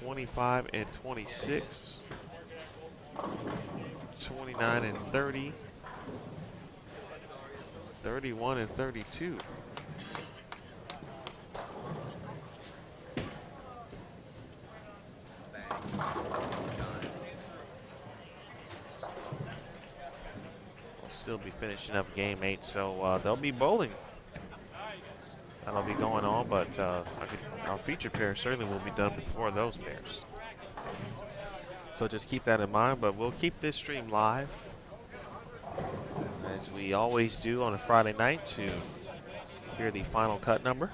25 and 26, 29 and 30, 31 and 32. We'll still be finishing up game 8, so they'll be bowling. That'll be going on, but our feature pair certainly will be done before those pairs. So just keep that in mind, but we'll keep this stream live, as we always do on a Friday night, to hear the final cut number.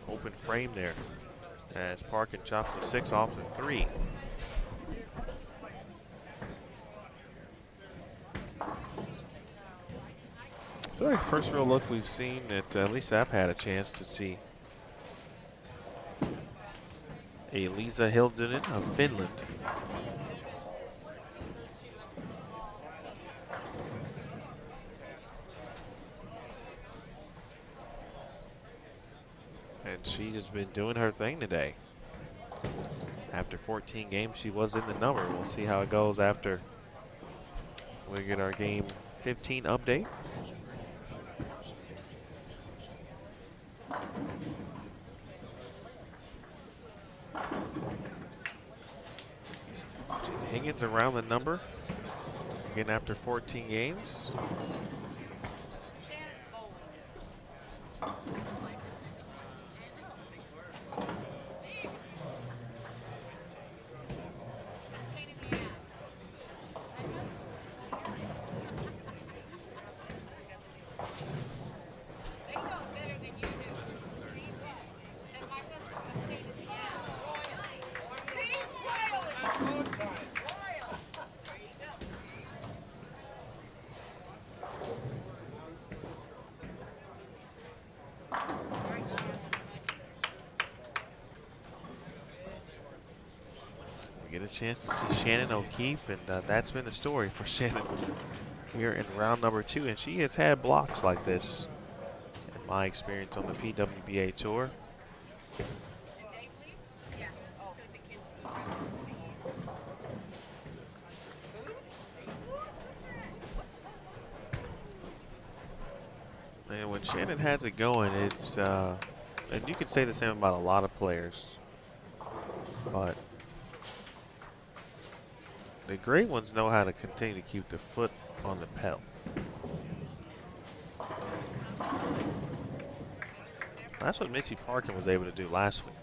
Open frame there as Parkin chops the 6 off the 3. I feel like first real look we've seen that at least I've had a chance to see Elisa Hildunen of Finland. And she has been doing her thing today. After 14 games, she was in the number. We'll see how it goes after we get our game 15 update. Higgins around the number again after 14 games. Get a chance to see Shannon O'Keefe, and that's been the story for Shannon here in round number 2. And she has had blocks like this in my experience on the PWBA tour. And when Shannon has it going, it's and you could say the same about a lot of players, but the great ones know how to continue to keep the foot on the pedal. That's what Missy Parkin was able to do last week.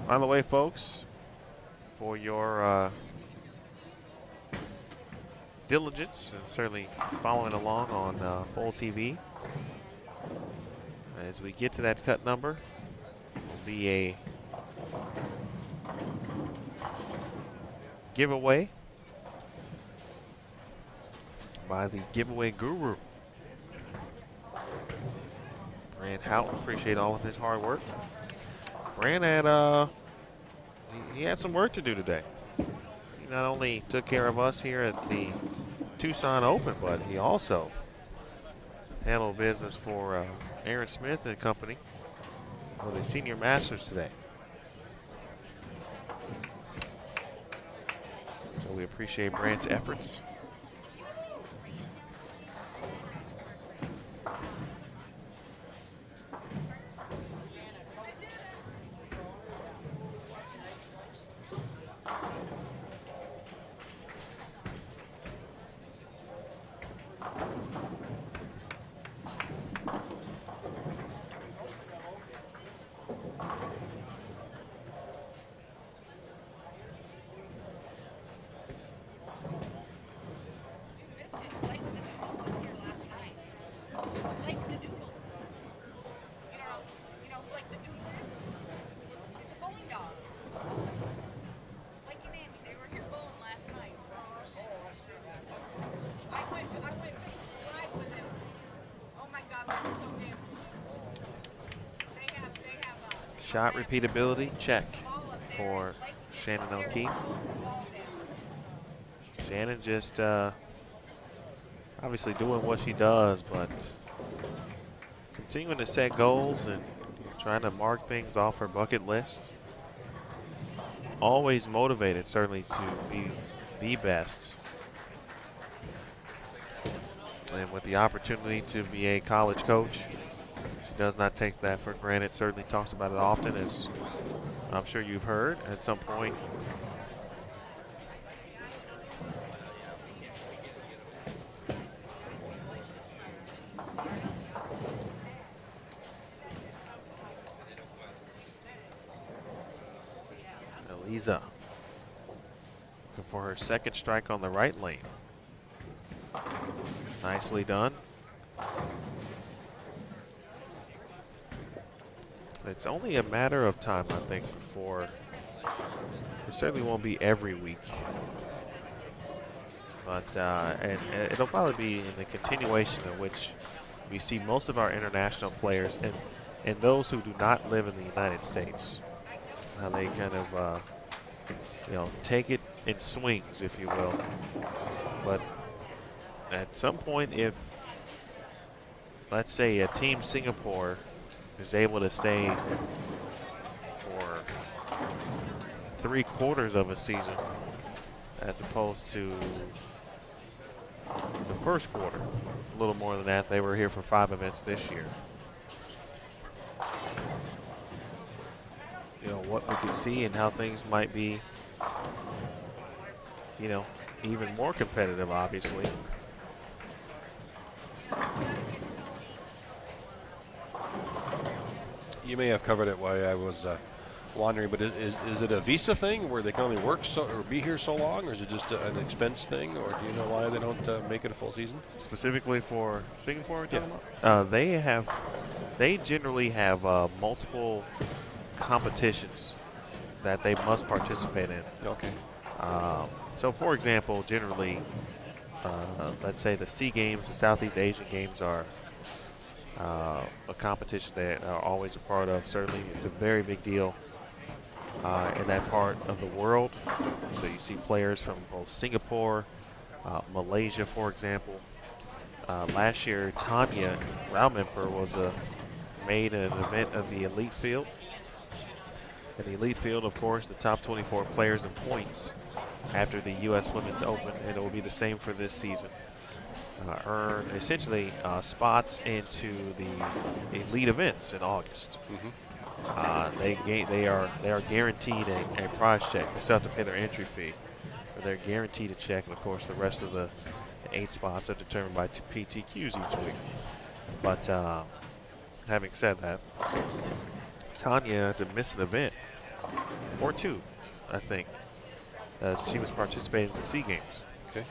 By the way, folks, for your diligence and certainly following along on Bowl TV, as we get to that cut number, will be a giveaway by the giveaway guru, Brand Houghton. Appreciate all of his hard work. Brand had he had some work to do today. He not only took care of us here at the Tucson Open, but he also handled business for Aaron Smith and company for the Senior Masters today. So we appreciate Brand's efforts. Shot repeatability, check for Shannon O'Keefe. Shannon just obviously doing what she does, but continuing to set goals and trying to mark things off her bucket list. Always motivated, certainly, to be the best. And with the opportunity to be a college coach, she does not take that for granted. Certainly talks about it often, as I'm sure you've heard at some point. Eliza looking for her second strike on the right lane. Nicely done. It's only a matter of time, I think, before it certainly won't be every week. But and it'll probably be in the continuation in which we see most of our international players and those who do not live in the United States. How they kind of take it in swings, if you will. But at some point, if, let's say, a Team Singapore is able to stay for 3/4 of a season as opposed to the first quarter, a little more than that. They were here for 5 events this year. What we could see and how things might be, even more competitive, obviously. You may have covered it while I was wandering, but is it a visa thing where they can only work or be here so long, or is it just an expense thing, or do you know why they don't make it a full season? Specifically for Singapore? Yeah. They generally have multiple competitions that they must participate in. Okay. So, for example, generally, let's say the SEA Games, the Southeast Asian Games are a competition that are always a part of. Certainly, it's a very big deal in that part of the world. So you see players from both Singapore, Malaysia, for example. Last year, Tanya Raumemper made an event of the elite field. In the elite field, of course, the top 24 players in points after the U.S. Women's Open, and it will be the same for this season. Earn essentially spots into the elite events in August. Mm-hmm. They are guaranteed a prize check. They still have to pay their entry fee, but they're guaranteed a check. And of course, the rest of the 8 spots are determined by PTQs each week. But having said that, Tanya to miss an event or 2, I think, as she was participating in the SEA Games. Okay.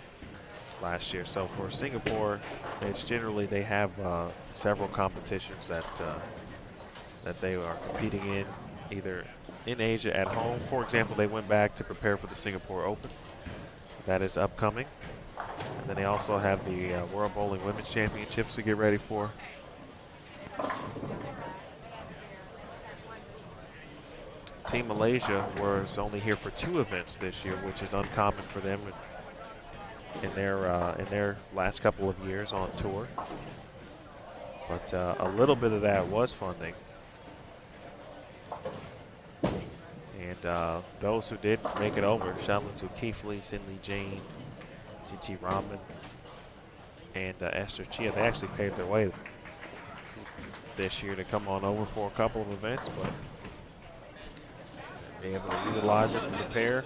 Last year. So for Singapore, it's generally they have several competitions that they are competing in, either in Asia at home. For example, they went back to prepare for the Singapore Open. That is upcoming. And then they also have the World Bowling Women's Championships to get ready for. Team Malaysia was only here for 2 events this year, which is uncommon for them in their last couple of years on tour. But a little bit of that was funding. And those who did make it over, Shaolin Zulkifli, Cindy Jane, CT Rahman, and Esther Chia, they actually paved their way this year to come on over for a couple of events, but be able to utilize it and prepare.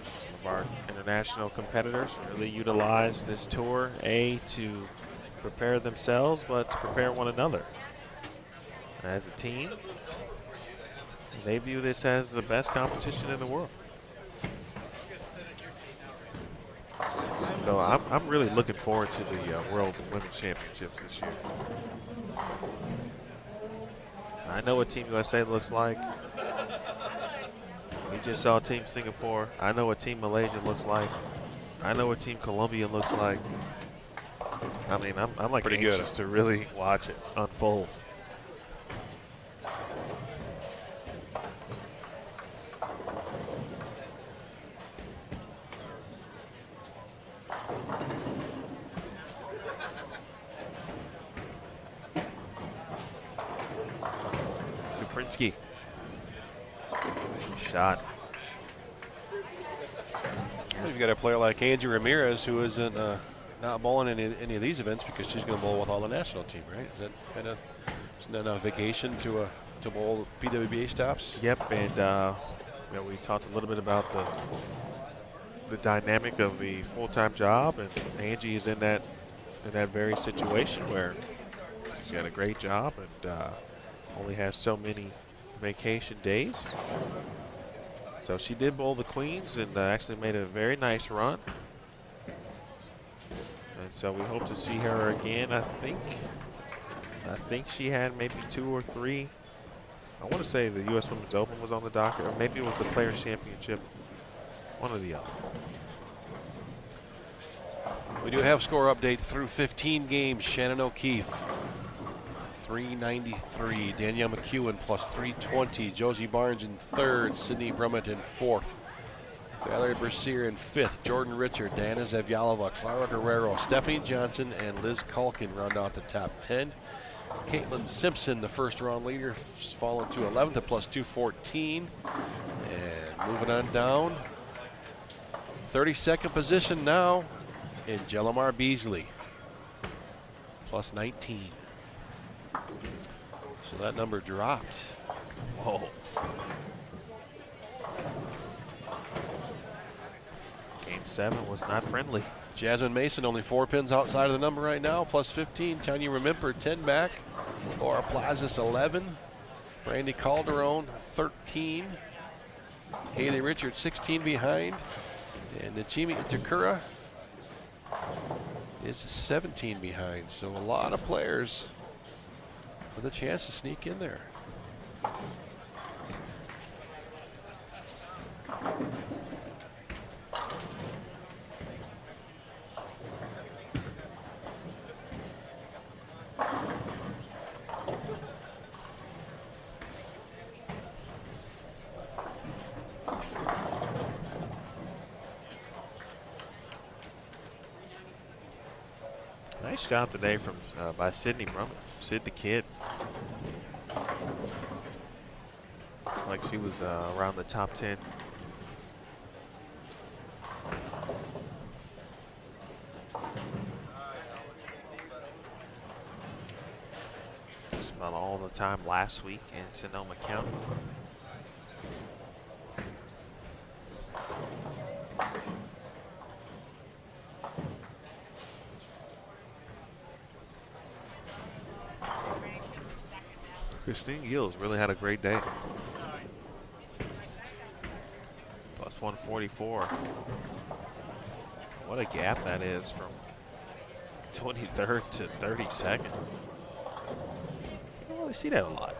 Some of our international competitors really utilize this tour, to prepare themselves, but to prepare one another. As a team, they view this as the best competition in the world. So I'm really looking forward to the World Women's Championships this year. I know what Team USA looks like. We just saw Team Singapore. I know what Team Malaysia looks like. I know what Team Colombia looks like. I mean, I'm like Pretty anxious good to really watch it unfold. Duprinsky. Shot. You've got a player like Angie Ramirez who isn't not bowling any of these events because she's going to bowl with all the national team, right? Is that kind of a vacation to bowl PWBA stops? Yep, and we talked a little bit about the dynamic of the full-time job, and Angie is in that very situation where she's got a great job and only has so many vacation days. So she did bowl the Queens and actually made a very nice run. And so we hope to see her again. I think she had maybe 2 or 3. I want to say the U.S. Women's Open was on the docket, or maybe it was the Players' Championship. One or the other. We do have score update through 15 games. Shannon O'Keefe, 393. Danielle McEwen plus 320. Josie Barnes in 3rd. Sydney Brummett in 4th. Valerie Bercier in 5th. Jordan Richard, Diana Zavjalova, Clara Guerrero, Stephanie Johnson, and Liz Culkin round out the top 10. Caitlin Simpson, the first round leader, fallen to 11th at plus 214. And moving on down, 32nd position now in Jelimar Beasley, plus 19. So that number dropped. Whoa. Game 7 was not friendly. Jasmine Mason only 4 pins outside of the number right now, plus 15. Tanya Remember 10 back. Laura Plazas 11. Brandy Calderon 13. Haley Richards 16 behind. And Nachimi Itakura is 17 behind. So a lot of players with a chance to sneak in there. Nice job today from by Sydney Brummett. Sid the Kid. Like she was around the top 10. Just about all the time last week in Sonoma County. Christine Gills really had a great day. Plus 144. What a gap that is from 23rd to 32nd. You don't really see that a lot.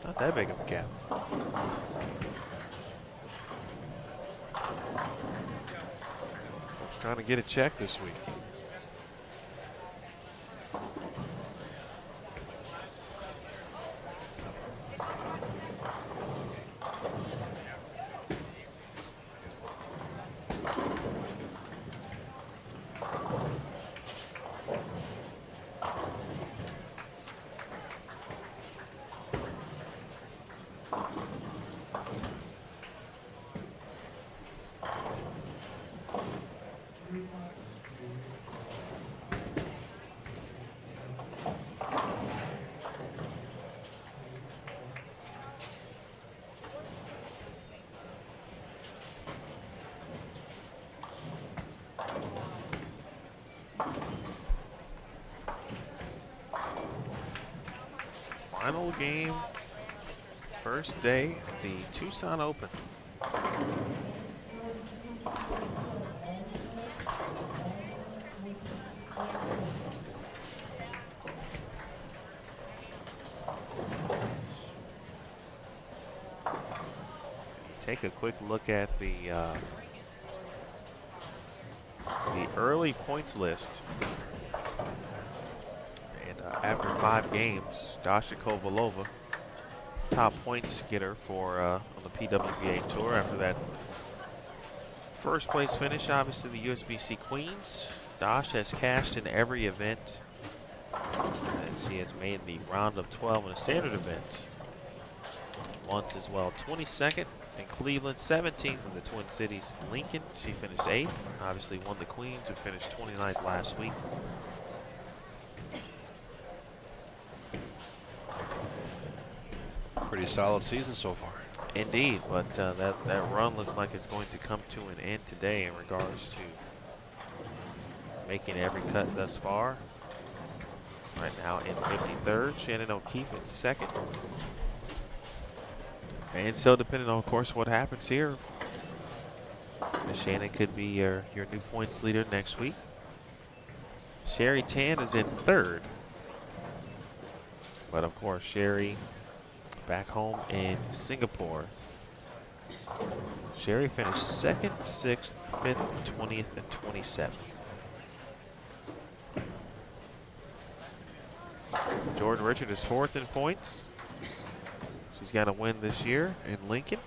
Not that big of a gap. Just trying to get a check this week. Final game, first day of the Tucson Open. Take a quick look at the early points list after 5 games, Dasha Kovalova, top points getter for on the PWBA Tour after that first place finish, obviously the USBC Queens. Dash has cashed in every event, and she has made the round of 12 in a standard event once as well. 22nd in Cleveland, 17th in the Twin Cities. Lincoln, she finished 8th. Obviously won the Queens, who finished 29th last week. Pretty solid season so far. Indeed, but that run looks like it's going to come to an end today in regards to making every cut thus far. Right now in 53rd, Shannon O'Keefe in 2nd. And so depending on, of course, what happens here, Shannon could be your new points leader next week. Sherry Tan is in 3rd. But of course, Sherry back home in Singapore. Sherry finished 2nd, 6th, 5th, 20th, and 27th. Jordan Richard is 4th in points. She's got a win this year in Lincoln.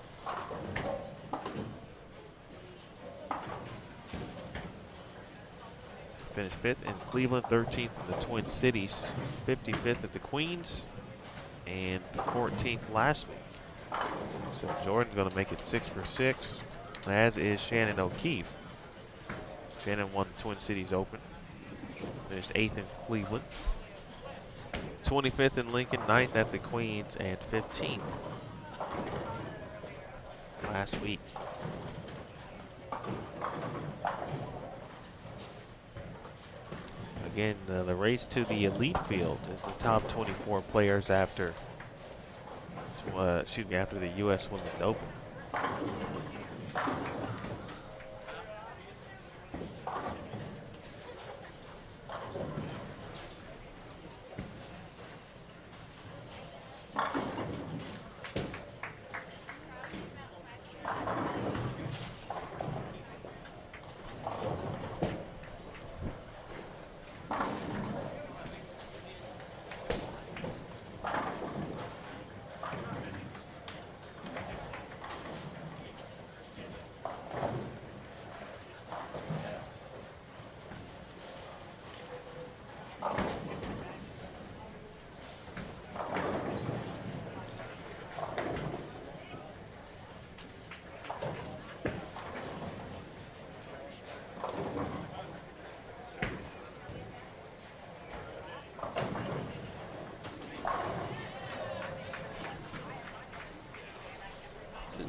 Finished 5th in Cleveland, 13th in the Twin Cities, 55th at the Queens, and 14th last week. So Jordan's going to make it 6 for 6, as is Shannon O'Keefe. Shannon won the Twin Cities Open, finished 8th in Cleveland, 25th in Lincoln, 9th at the Queens, and 15th last week. Again, the race to the elite field is the top 24 players after the U.S. Women's Open.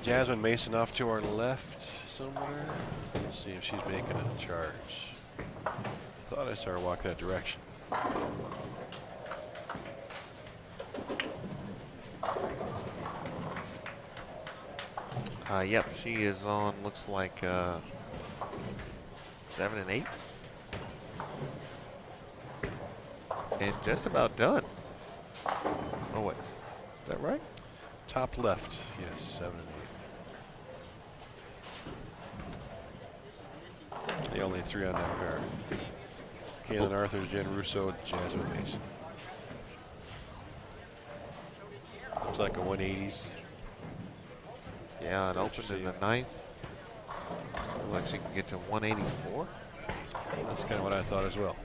Jasmine Mason off to our left somewhere. Let's see if she's making a charge. Thought I saw her walk that direction. Yep, she is on, looks like 7 and 8. And just about done. Oh, wait. Is that right? Top left, yes, 7 and 8. The only 3 on that card. Kaylin Arthurs, Jen Russo, Jasmine Mason. Looks like a 180s. Yeah, it opened in the 9th. Looks like she can get to 184. That's kind of what I thought as well.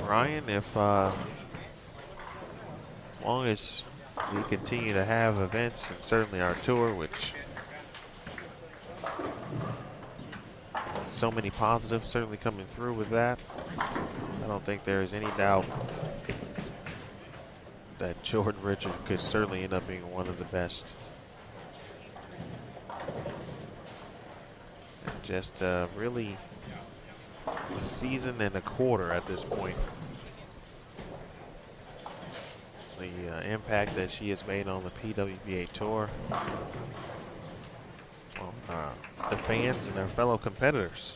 Ryan, if long as we continue to have events and certainly our tour, which so many positives certainly coming through with that, I don't think there is any doubt that Jordan Richard could certainly end up being one of the best. And just really a season and a quarter at this point. The impact that she has made on the PWBA tour, on the fans and their fellow competitors.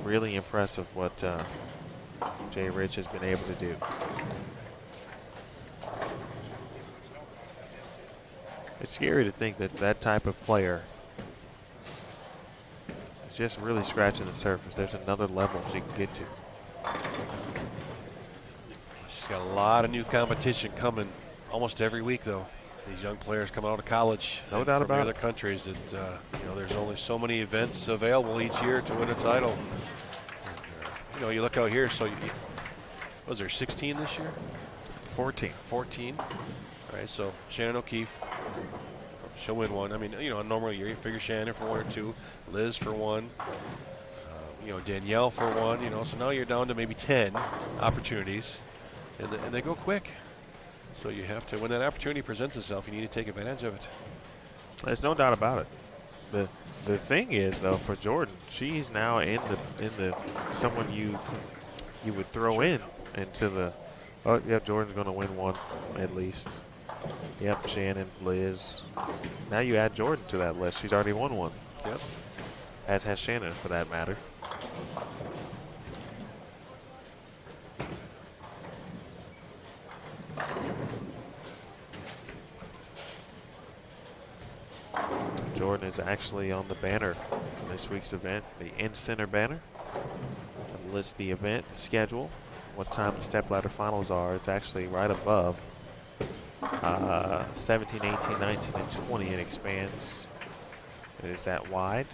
Really impressive what Jay Rich has been able to do. It's scary to think that that type of player is just really scratching the surface. There's another level she can get to. She's got a lot of new competition coming almost every week, though. These young players coming out of college, no doubt about it, from other countries. That you know, there's only so many events available each year to win a title. You know, you look out here. So, was there 16 this year? 14. 14. All right. So Shannon O'Keefe, she'll win one. I mean, you know, a normal year you figure Shannon for one or two, Liz for one. You know, Danielle for one. You know, so now you're down to maybe 10 opportunities, and they go quick. So you have to, when that opportunity presents itself, you need to take advantage of it. There's no doubt about it. The thing is, though, for Jordan, she's now in the someone you would throw into the, oh yeah, Jordan's going to win one at least. Yep, Shannon, Liz. Now you add Jordan to that list. She's already won one. Yep. As has Shannon, for that matter. Jordan is actually on the banner for this week's event, the in-center banner. It lists the event schedule, what time the stepladder finals are. It's actually right above 17, 18, 19, and 20. It expands. It is that wide.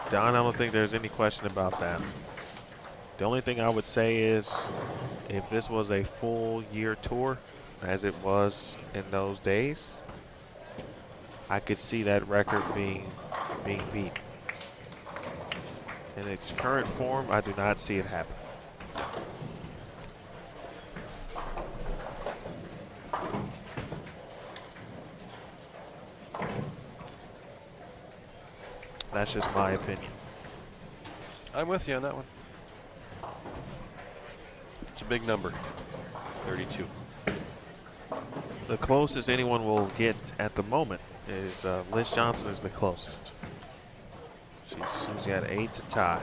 Don, I don't think there's any question about that. The only thing I would say is, if this was a full year tour, as it was in those days, I could see that record being beat. In its current form, I do not see it happen. That's just my opinion. I'm with you on that one. It's a big number, 32. The closest anyone will get at the moment is Liz Johnson is the closest. She's got 8 to tie.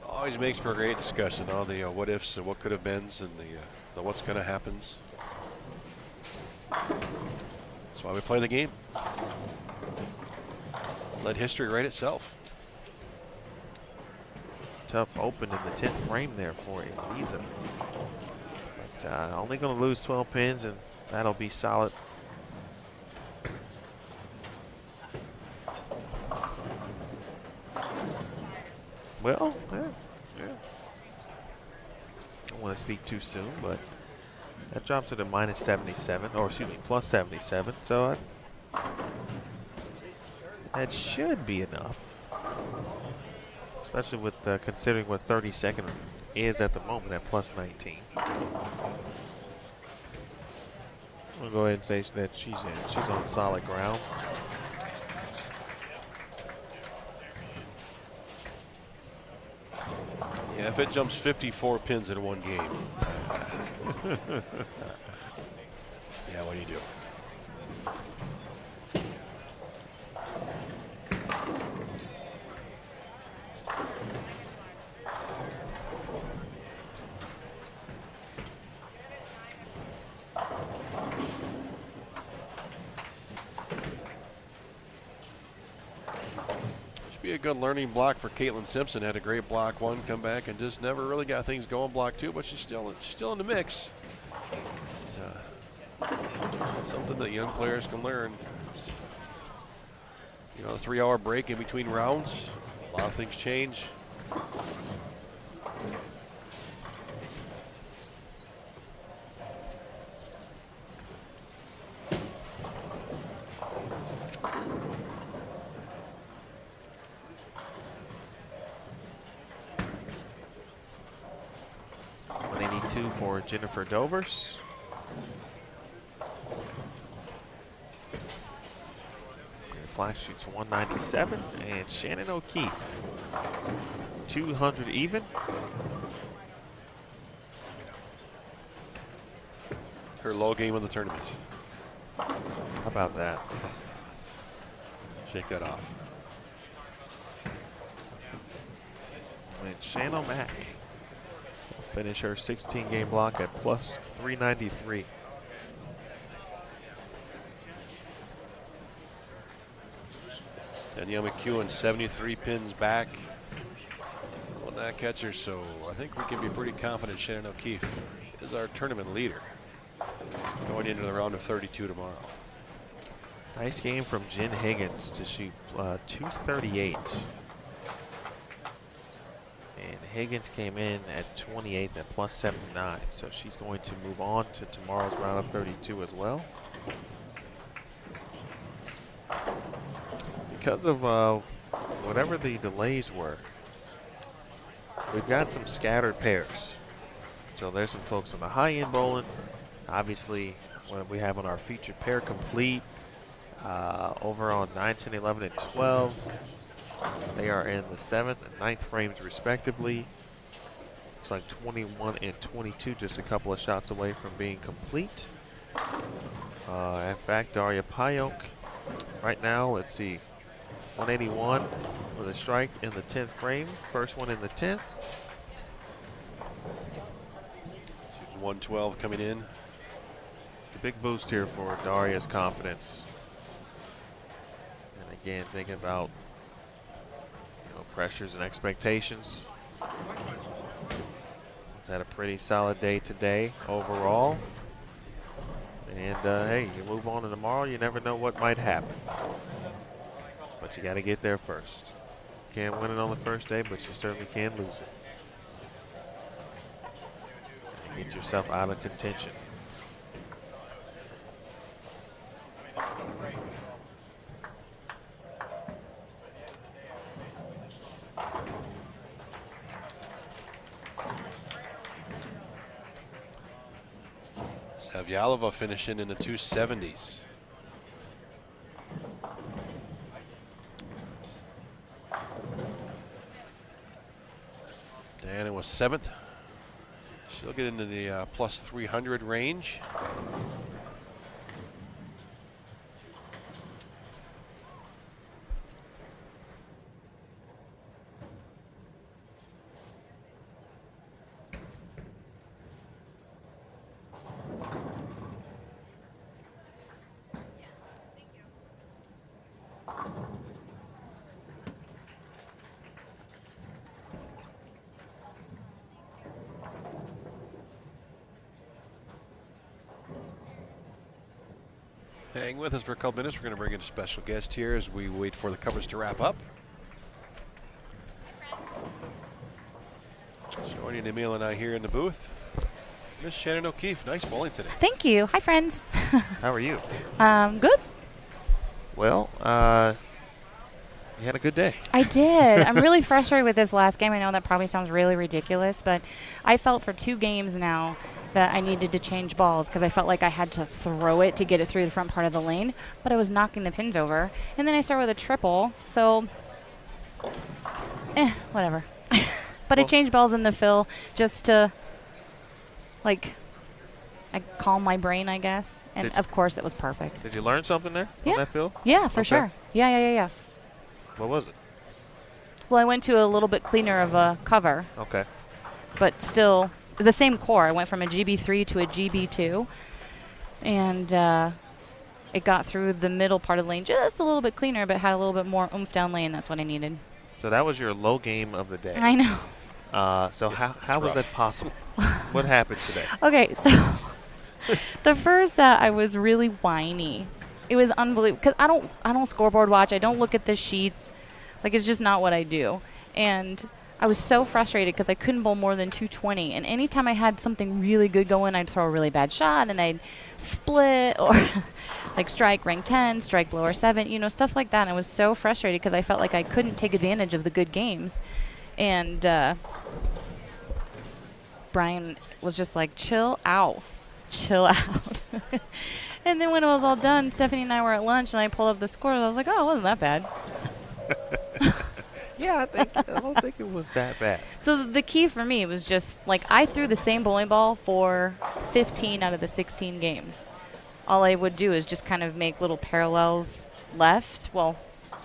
Always makes for a great discussion. All the what ifs and what could have beens and the what's going to happens. That's why we play the game. Let history write itself. It's a tough open in the 10th frame there for Elisa. But only going to lose 12 pins, and that'll be solid. Well, yeah. I don't want to speak too soon, but that drops it to minus 77, or excuse me, plus 77. So that should be enough, especially with considering what 32nd is at the moment at plus 19. We'll go ahead and say that she's on solid ground. Yeah, if it jumps 54 pins in one game. Yeah, what do you do? be a good learning block for Caitlin Simpson. Had a great block 1, come back and just never really got things going block 2, but she's still in the mix. Something that young players can learn. You know, a 3-hour break in between rounds. A lot of things change. For Jennifer Dovers. Flash shoots 197, and Shannon O'Keefe 200 even. Her low game of the tournament. How about that? Shake that off. And Shannon O'Mac finish her 16-game block at plus 393. Danielle McEwen, 73 pins back on that catcher, so I think we can be pretty confident Shannon O'Keefe is our tournament leader going into the round of 32 tomorrow. Nice game from Jen Higgins to shoot 238. And Higgins came in at 28 at plus 79, so she's going to move on to tomorrow's round of 32 as well. Because of whatever the delays were, we've got some scattered pairs. So there's some folks on the high end bowling. Obviously, what we have on our featured pair complete over on 9, 10, 11, and 12. They are in the 7th and 9th frames respectively. Looks like 21 and 22, just a couple of shots away from being complete. In fact, Daria Payok, right now, let's see, 181 with a strike in the 10th frame. First one in the 10th. 112 coming in. The big boost here for Daria's confidence. And again, thinking about pressures and expectations. Had a pretty solid day today overall. And hey, you move on to tomorrow, you never know what might happen. But you got to get there first. Can't win it on the first day, but you certainly can lose it. And get yourself out of contention. Zavjalova finishing in the 270s. Diana was 7th. She'll get into the plus 300 range. Hang with us for a couple minutes. We're going to bring in a special guest here as we wait for the coverage to wrap up. Joining Emil and I here in the booth, Miss Shannon O'Keefe. Nice bowling today. Thank you. Hi, friends. How are you? Good. Well, you had a good day. I did. I'm really frustrated with this last game. I know that probably sounds really ridiculous, but I felt for 2 games now that I needed to change balls because I felt like I had to throw it to get it through the front part of the lane, but I was knocking the pins over. And then I started with a triple, so whatever. But I changed balls in the fill just to, like, I calm my brain, I guess. And, of course, it was perfect. Did you learn something there Yeah. on that fill? Yeah, for sure. Yeah. What was it? Well, I went to a little bit cleaner of a cover. Okay. But still the same core. I went from a GB3 to a GB2, and it got through the middle part of the lane just a little bit cleaner, but had a little bit more oomph down lane. That's what I needed. So that was your low game of the day. I know. So how was that possible? What happened today? Okay, so the first set I was really whiny. It was unbelievable because I don't scoreboard watch. I don't look at the sheets. Like, it's just not what I do. And I was so frustrated because I couldn't bowl more than 220. And anytime I had something really good going, I'd throw a really bad shot and I'd split or like strike rank 10, strike lower 7, stuff like that. And I was so frustrated because I felt like I couldn't take advantage of the good games. And Brian was just like, chill out. And then when it was all done, Stephanie and I were at lunch and I pulled up the score. I was like, oh, it wasn't that bad. Yeah, I don't think it was that bad. So the key for me was just, like, I threw the same bowling ball for 15 out of the 16 games. All I would do is just kind of make little parallels left. Well,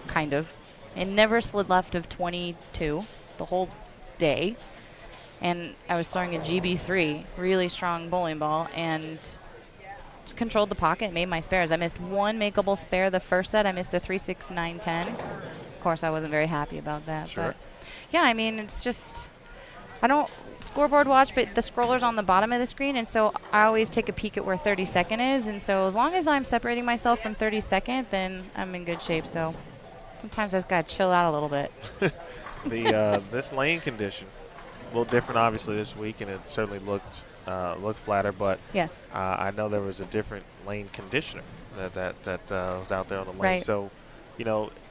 kind of. And never slid left of 22 the whole day. And I was throwing a GB3, really strong bowling ball, and just controlled the pocket, made my spares. I missed one makeable spare the first set. I missed a 3, 6, 9, 10. Of course, I wasn't very happy about that. Sure. But yeah, I mean, it's just, I don't scoreboard watch, but the scroller's on the bottom of the screen, and so I always take a peek at where 32nd is. And so as long as I'm separating myself from 32nd, then I'm in good shape. So sometimes I just got to chill out a little bit. This lane condition, a little different obviously this week, and it certainly looked flatter, but Yes. I know there was a different lane conditioner that was out there on the lane. Right. So,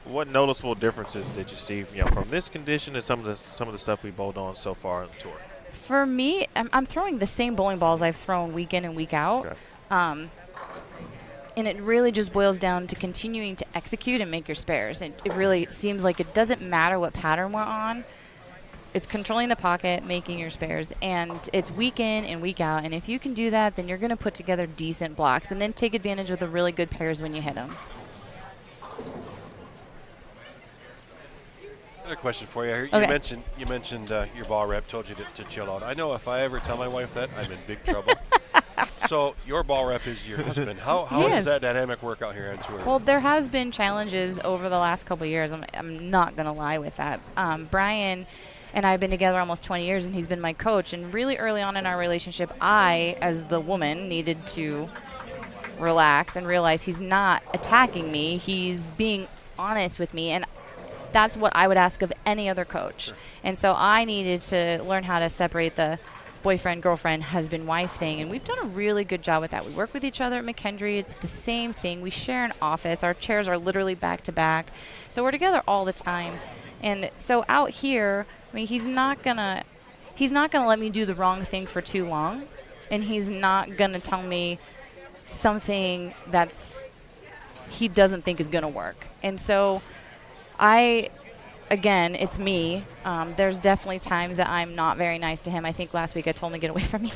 what noticeable differences did you see, from this condition to some of the stuff we bowled on so far on the tour? For me, I'm throwing the same bowling balls I've thrown week in and week out. Okay. And it really just boils down to continuing to execute and make your spares. It really seems like it doesn't matter what pattern we're on. It's controlling the pocket, making your spares, and it's week in and week out. And if you can do that, then you're going to put together decent blocks and then take advantage of the really good pairs when you hit them. Another question for you. Okay. You mentioned your ball rep told you to chill out. I know if I ever tell my wife that, I'm in big trouble. So your ball rep is your husband. How Yes. does that dynamic work out here on tour? Well, there has been challenges over the last couple of years. I'm not going to lie with that. Brian and I have been together almost 20 years, and he's been my coach. And really early on in our relationship, I, as the woman, needed to relax and realize he's not attacking me. He's being honest with me, and that's what I would ask of any other coach. Sure. And so I needed to learn how to separate the boyfriend, girlfriend, husband, wife thing, and we've done a really good job with that. We work with each other at McKendree. It's the same thing. We share an office. Our chairs are literally back to back, so we're together all the time. And so out here, I mean, he's not gonna let me do the wrong thing for too long, and he's not gonna tell me something that's he doesn't think is gonna work. And so again, it's me. There's definitely times that I'm not very nice to him. I think last week I told him to get away from me.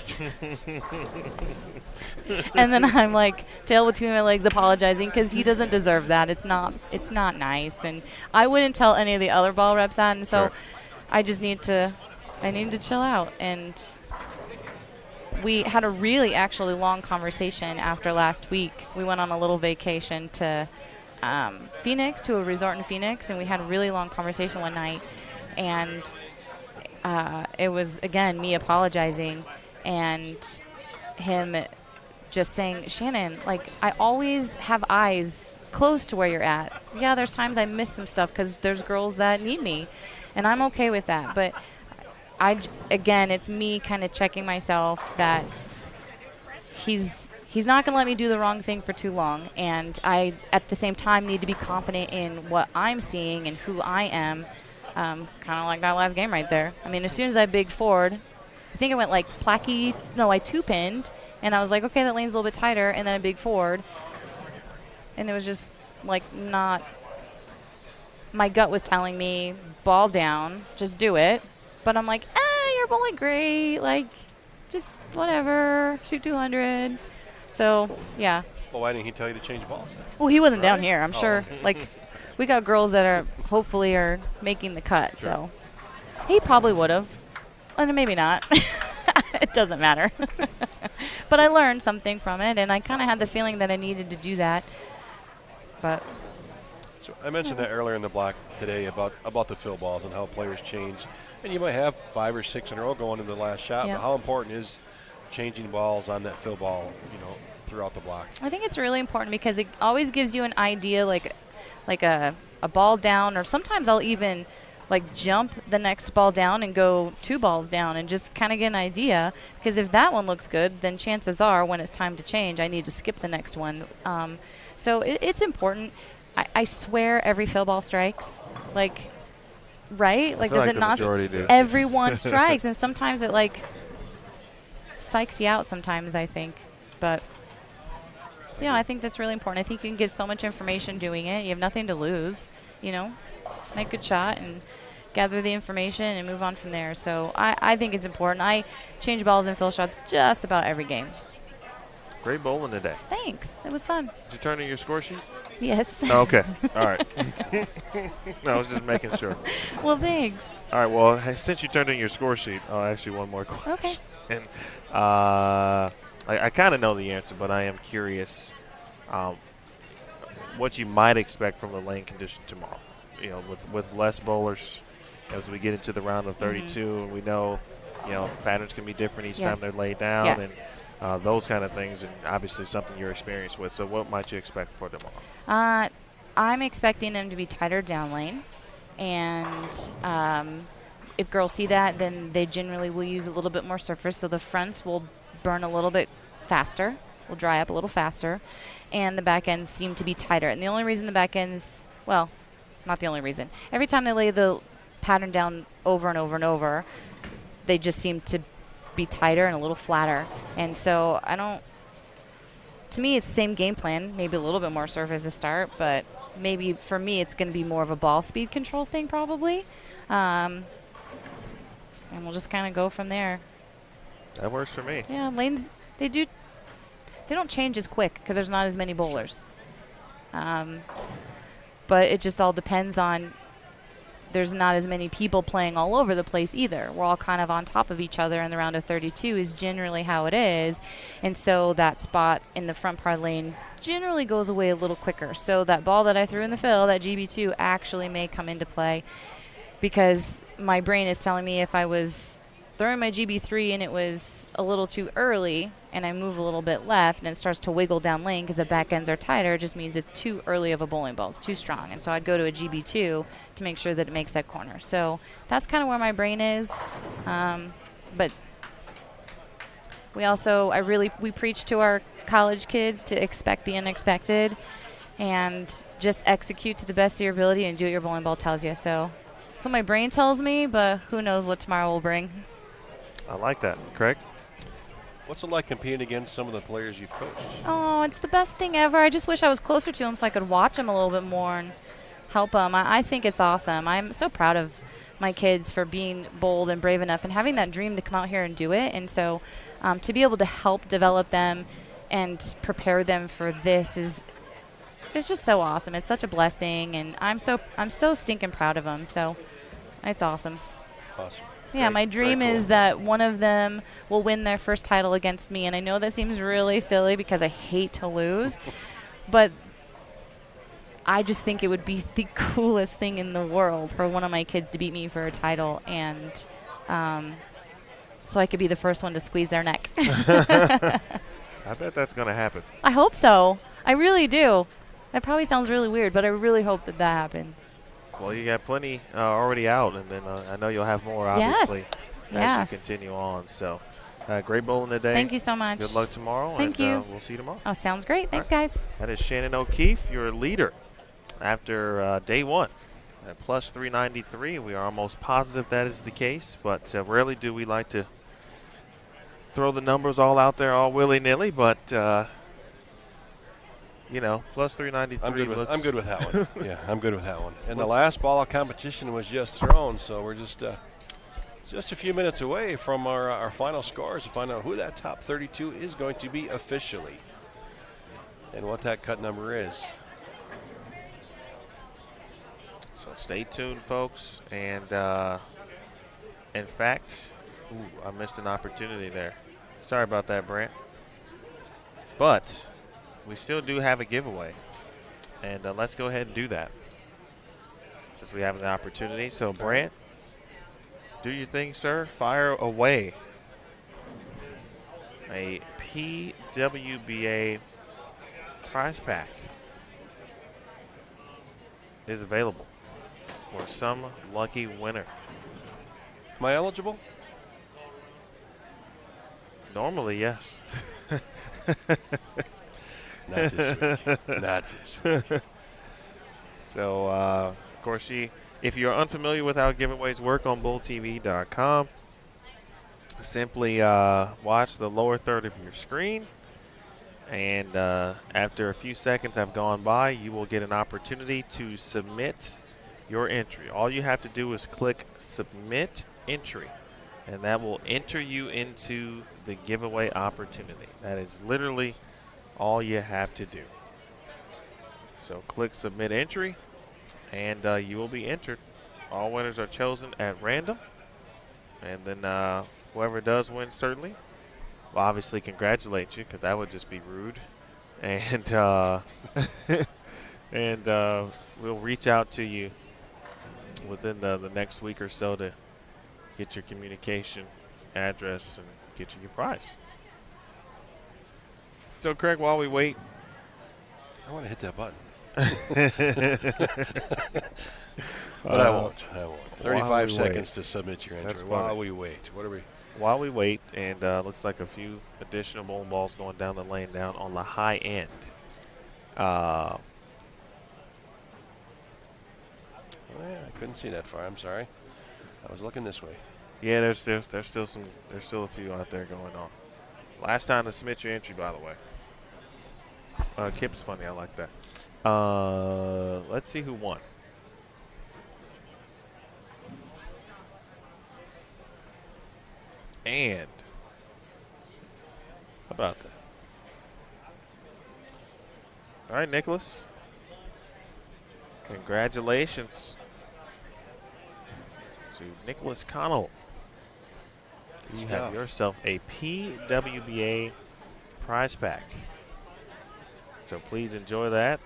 And then I'm like, tail between my legs apologizing because he doesn't deserve that. It's not nice. And I wouldn't tell any of the other ball reps that. And so Sure. I need to chill out. And we had a really actually long conversation after last week. We went on a little vacation to Phoenix, to a resort in Phoenix, and we had a really long conversation one night, and it was, again, me apologizing and him just saying, Shannon, like, I always have eyes close to where you're at. Yeah, there's times I miss some stuff because there's girls that need me, and I'm okay with that, but again, it's me kind of checking myself that he's not going to let me do the wrong thing for too long. And I, at the same time, need to be confident in what I'm seeing and who I am. Kind of like that last game right there. I mean, as soon as I big forward, I think I went like placky. No, I two-pinned. And I was like, okay, that lane's a little bit tighter. And then I big forward. And it was just like not. My gut was telling me, ball down, just do it. But I'm like, you're bowling great. Like, just whatever. Shoot 200. So, yeah. Well, why didn't he tell you to change balls then? Well, he wasn't down Right? here. I'm Oh. sure. Like, we got girls that are hopefully are making the cut. Sure. So, he probably would have. And maybe not. It doesn't matter. But I learned something from it, and I kind of had the feeling that I needed to do that. But So I mentioned that earlier in the block today about the fill balls and how players change. And you might have 5 or 6 in a row going into the last shot, Yeah. but how important is changing balls on that fill ball, throughout the block? I think it's really important because it always gives you an idea, like a ball down, or sometimes I'll even jump the next ball down and go 2 balls down and just kind of get an idea, because if that one looks good, then chances are when it's time to change, I need to skip the next one. So it's important. I swear every fill ball strikes, right? I feel Does like it the not? majority do. Everyone strikes, and sometimes it psychs you out sometimes, I think. But yeah, I think that's really important. I think you can get so much information doing it. You have nothing to lose, make a good shot and gather the information and move on from there. So I think it's important. I change balls and fill shots just about every game. Great bowling today. Thanks. It was fun. Did you turn in your score sheet? Yes. Oh, okay. All right. No, I was just making sure. Well, thanks. All right. Well, since you turned in your score sheet, I'll ask you one more question. Okay. And I kind of know the answer, but I am curious what you might expect from the lane condition tomorrow. With less bowlers as we get into the round of 32, and we know, patterns can be different each time they're laid down, Yes. and those kind of things, and obviously something you're experienced with. So what might you expect for tomorrow? I'm expecting them to be tighter down lane, and if girls see that, then they generally will use a little bit more surface, so the fronts will burn a little bit faster, will dry up a little faster, and the back ends seem to be tighter. And the only reason the back ends, well, not the only reason. Every time they lay the pattern down over and over and over, they just seem to be tighter and a little flatter. And so to me, it's the same game plan, maybe a little bit more surface to start, but maybe for me it's going to be more of a ball speed control thing probably. And we'll just kind of go from there. That works for me. Yeah, lanes, they don't change as quick because there's not as many bowlers. But it just all depends on, there's not as many people playing all over the place either. We're all kind of on top of each other in the round of 32 is generally how it is. And so that spot in the front part lane generally goes away a little quicker. So that ball that I threw in the fill, that GB2, actually may come into play, because my brain is telling me if I was throwing my GB3 and it was a little too early and I move a little bit left and it starts to wiggle down lane because the back ends are tighter, it just means it's too early of a bowling ball. It's too strong. And so I'd go to a GB2 to make sure that it makes that corner. So that's kind of where my brain is. But we preach to our college kids to expect the unexpected and just execute to the best of your ability and do what your bowling ball tells you. So that's what my brain tells me, but who knows what tomorrow will bring. I like that. Craig? What's it like competing against some of the players you've coached? Oh, it's the best thing ever. I just wish I was closer to them so I could watch them a little bit more and help them. I think it's awesome. I'm so proud of my kids for being bold and brave enough and having that dream to come out here and do it. And so to be able to help develop them and prepare them for this it's just so awesome. It's such a blessing, and I'm so stinking proud of them. So it's awesome. Awesome. Yeah, Great. my dream Very cool. is that one of them will win their first title against me. And I know that seems really silly because I hate to lose, but I just think it would be the coolest thing in the world for one of my kids to beat me for a title, and so I could be the first one to squeeze their neck. I bet that's going to happen. I hope so. I really do. That probably sounds really weird, but I really hope that happens. Well, you got plenty already out, and then I know you'll have more, obviously, as you continue on. So, great bowling today. Thank you so much. Good luck tomorrow. Thank you. We'll see you tomorrow. Oh, sounds great. Thanks, guys. That is Shannon O'Keefe, your leader after day one at plus 393. We are almost positive that is the case, but rarely do we like to throw the numbers all out there all willy-nilly, but plus 393. I'm good with that one. Yeah, I'm good with that one. And the last ball of competition was just thrown, so we're just a few minutes away from our final scores to find out who that top 32 is going to be officially and what that cut number is. So stay tuned, folks. And in fact, I missed an opportunity there. Sorry about that, Brant. But we still do have a giveaway, and let's go ahead and do that. since we have the opportunity. So, Brant, do your thing, sir. Fire away. A PWBA prize pack is available for some lucky winner. Am I eligible? Normally, yes. Not this week. Not this week. So, of course, if you're unfamiliar with how giveaways work on BullTV.com, simply watch the lower third of your screen, and after a few seconds have gone by, you will get an opportunity to submit your entry. All you have to do is click Submit Entry, and that will enter you into the giveaway opportunity. That is literally all you have to do. So click Submit Entry, and you will be entered. All winners are chosen at random, and then whoever does win, certainly, will obviously congratulate you, because that would just be rude. And we'll reach out to you within the next week or so to get your communication address and get you your prize. So, Craig, while we wait, I want to hit that button. But I won't. 35 seconds to submit your entry. While we wait. What are we? While we wait, and looks like a few additional bowling balls going down the lane down on the high end. I couldn't see that far. I'm sorry. I was looking this way. Yeah, there's still a few out there going on. Last time to submit your entry, by the way. Kip's funny. I like that. Let's see who won. And how about that? All right, Nicholas. Congratulations to Nicholas Connell. You have yourself a PWBA prize pack. So please enjoy that,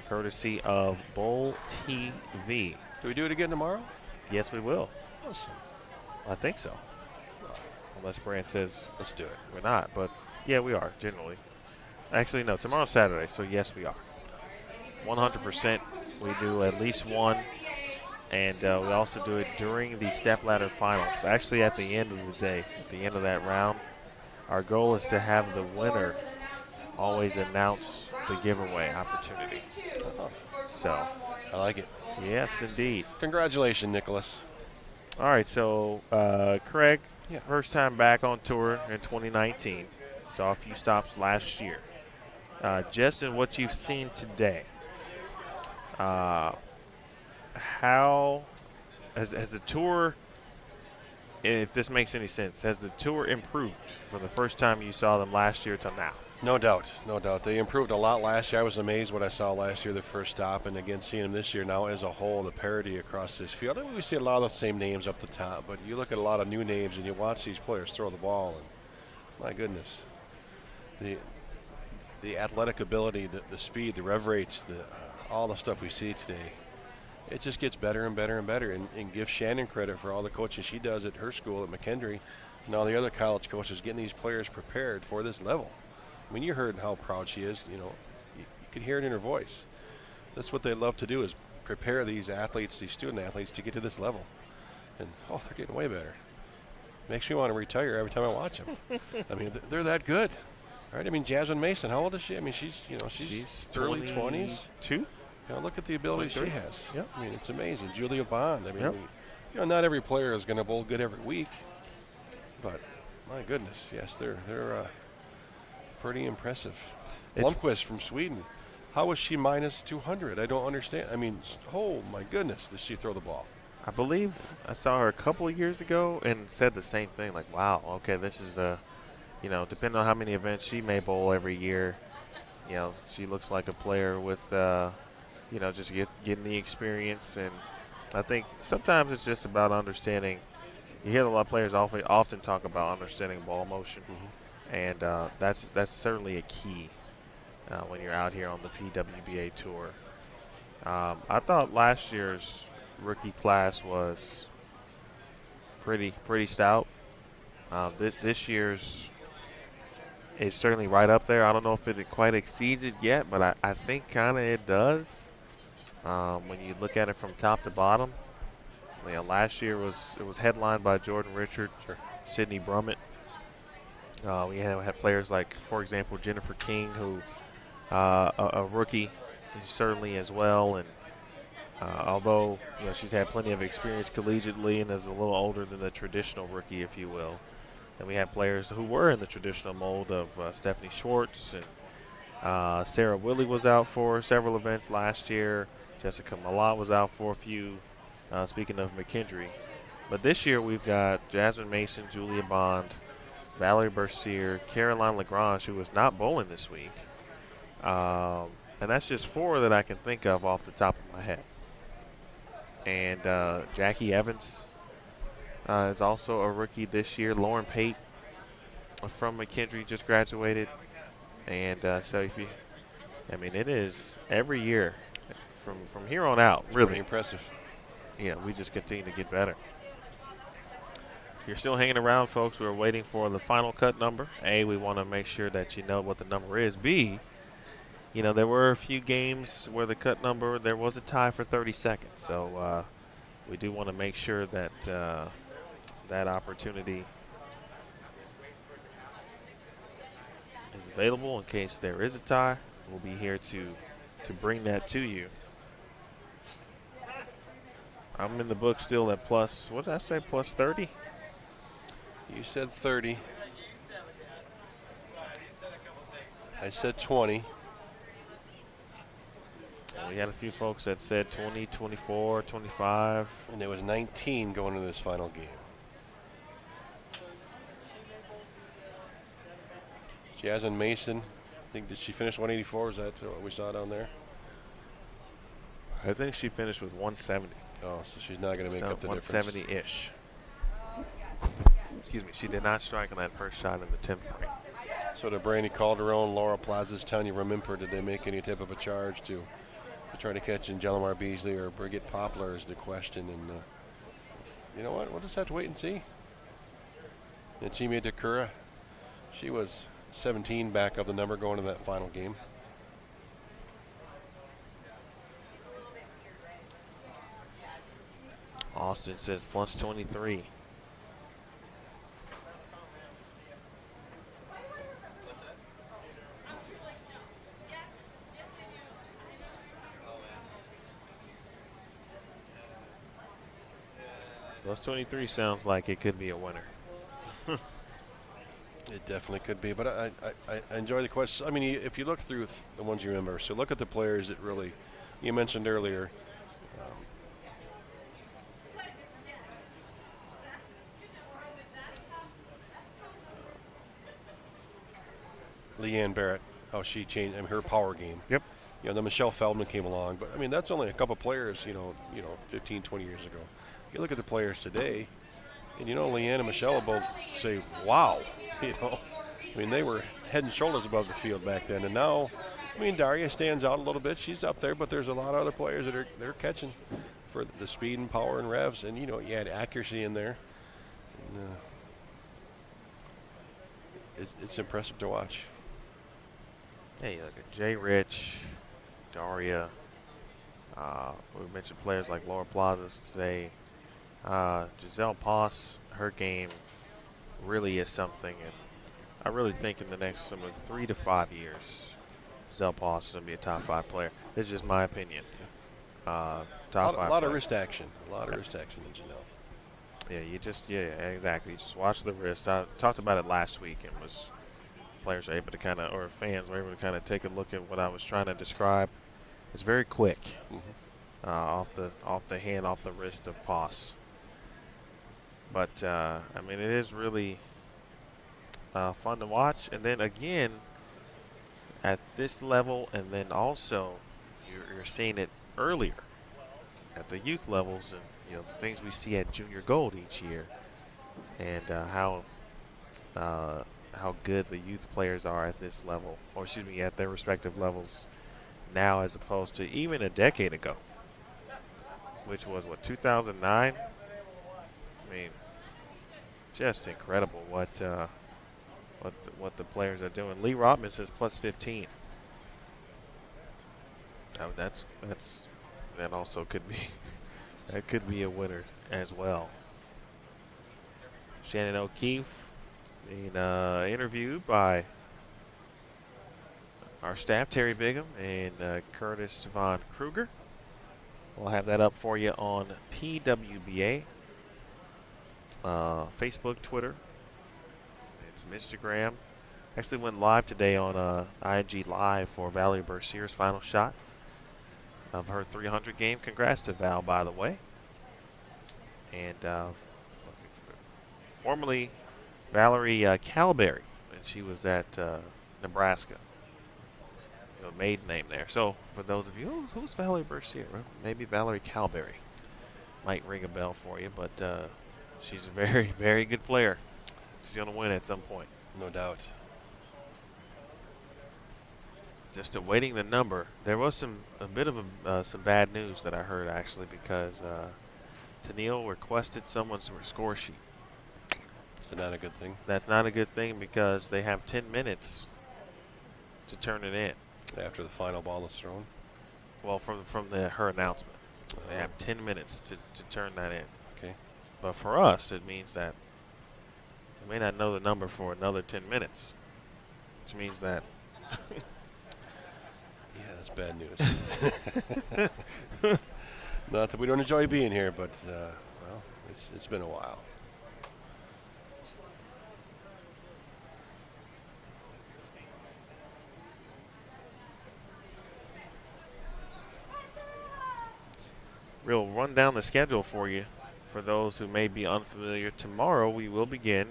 courtesy of Bull TV. Do we do it again tomorrow? Yes, we will. Awesome. I think so. Unless Brant says Let's do it. we're not, but yeah, we are generally. Actually, no, tomorrow's Saturday, so yes, we are. 100%. We do at least one, and we also do it during the stepladder finals. Actually, at the end of the day, at the end of that round, our goal is to have the winner always announce the giveaway opportunity. So, I like it. yes, indeed. Congratulations, Nicholas. All right, so Craig, Yeah. first time back on tour in 2019. Saw a few stops last year. Just in what you've seen today, how has the tour, if this makes any sense, has the tour improved from the first time you saw them last year till now? No doubt, no doubt. They improved a lot last year. I was amazed what I saw last year, the first stop, and again, seeing them this year now as a whole, the parity across this field. I mean, we see a lot of the same names up the top, but you look at a lot of new names and you watch these players throw the ball, and my goodness, the athletic ability, the speed, the rev rates, all the stuff we see today, it just gets better and better and better. And give Shannon credit for all the coaching she does at her school at McKendree, and all the other college coaches getting these players prepared for this level. I mean, you heard how proud she is. You know, you could hear it in her voice. That's what they love to do, is prepare these athletes, these student athletes, to get to this level. And they're getting way better. Makes me want to retire every time I watch them. I mean, they're that good, right? I mean, Jasmine Mason, how old is she? I mean, she's early 20s. 22. Look at the ability 23. she has. Yep. I mean, it's amazing. Julia Bond. I mean, Yep. not every player is going to bowl good every week, but my goodness, yes, they're pretty impressive. Blomqvist from Sweden. How was she minus 200? I don't understand. I mean, oh my goodness, does she throw the ball? I believe I saw her a couple of years ago and said the same thing. Like, wow, okay, this is depending on how many events she may bowl every year, she looks like a player with, just getting the experience. And I think sometimes it's just about understanding. You hear a lot of players often talk about understanding ball motion, and that's certainly a key when you're out here on the PWBA tour. I thought last year's rookie class was pretty stout. This year's is certainly right up there. I don't know if it quite exceeds it yet, but I think kind of it does. When you look at it from top to bottom, last year it was headlined by Jordan Richard, Sidney Brummett. We had players like, for example, Jennifer King, who a rookie certainly as well, and although she's had plenty of experience collegiately and is a little older than the traditional rookie, if you will. And we had players who were in the traditional mold of Stephanie Schwartz, and Sarah Willie was out for several events last year. Jessica Malott was out for a few, speaking of McKendree. But this year we've got Jasmine Mason, Julia Bond, Valerie Bercier, Caroline Lagrange, who was not bowling this week. And that's just 4 that I can think of off the top of my head. And Jackie Evans is also a rookie this year. Lauren Pate from McKendree just graduated. And so it is every year from here on out, really. Pretty impressive. We just continue to get better. If you're still hanging around, folks, we're waiting for the final cut number. A, we want to make sure that you know what the number is. B, there were a few games where the cut number, there was a tie for 30 seconds. So we do want to make sure that that opportunity is available in case there is a tie. We'll be here to bring that to you. I'm in the book still at plus, what did I say, plus 30? You said 30. I said 20. We had a few folks that said 20, 24, 25. And there was 19 going into this final game. Jasmine Mason, did she finish 184? Is that what we saw down there? I think she finished with 170. Oh, so she's not going to make up the difference. 170-ish. Excuse me. She did not strike on that first shot in the 10th frame. So did Brandy Calderon, Laura Plazas, Tanya Remimper, did they make any type of a charge to try to catch Angelimar Beasley or Brigitte Poplar is the question. And you know what? We'll just have to wait and see. And Chime Takura, she was 17 back of the number going to that final game. Austin says plus 23. Plus 23 sounds like it could be a winner. It definitely could be, but I enjoy the questions. I mean, if you look through the ones you remember, so look at the players that really, you mentioned earlier, Leanne Barrett, how she changed her power game. Yep. Then Michelle Feldman came along, but I mean that's only a couple players, 15, 20 years ago. You look at the players today, and Leanne and Michelle both say, "Wow," I mean they were head and shoulders above the field back then, and now, I mean Daria stands out a little bit. She's up there, but there's a lot of other players that they're catching for the speed and power and revs, and you add accuracy in there. And, it's impressive to watch. Hey, look at Jay Rich, Daria. We mentioned players like Laura Plazas today. Giselle Poss, her game really is something, and I really think in the next 3 to 5 years, Giselle Poss is going to be a top 5 player. This is just my opinion. Top 5 a lot of wrist action. A lot of wrist action in Giselle. Yeah, exactly. You just watch the wrist. I talked about it last week, and players are able to or fans were able to take a look at what I was trying to describe. It's very quick, off the hand, off the wrist of Poss. But I mean, it is really fun to watch. And then again, at this level, and then also you're seeing it earlier at the youth levels, and the things we see at Junior Gold each year, and how good the youth players are at this level, or at their respective levels now, as opposed to even a decade ago. which was, 2009? I mean, just incredible what the players are doing. Lee Rodman says plus 15. Oh, that also could be a winner as well. Shannon O'Keefe being interviewed by our staff, Terry Bigham and Curtis Von Kruger. We'll have that up for you on PWBA, Facebook, Twitter. It's Instagram. Actually went live today on IG Live for Valerie Bercier's final shot of her 300 game. Congrats to Val, by the way. And formerly Valerie Calberry, and she was at Nebraska. Maiden name there. So for those of you, who's Valerie Bercier? Well, maybe Valerie Calberry might ring a bell for you, but she's a very, very good player. She's going to win at some point. No doubt. Just awaiting the number. There was a bit of some bad news that I heard, actually, because Tennille requested someone's score sheet. Is that not a good thing? That's not a good thing because they have 10 minutes to turn it in. After the final ball is thrown? Well, from her announcement. They have 10 minutes to turn that in. Okay. But for us, it means that we may not know the number for another 10 minutes, which means that yeah, that's bad news. Not that we don't enjoy being here, but well, it's been a while. We'll run down the schedule for you. For those who may be unfamiliar, tomorrow we will begin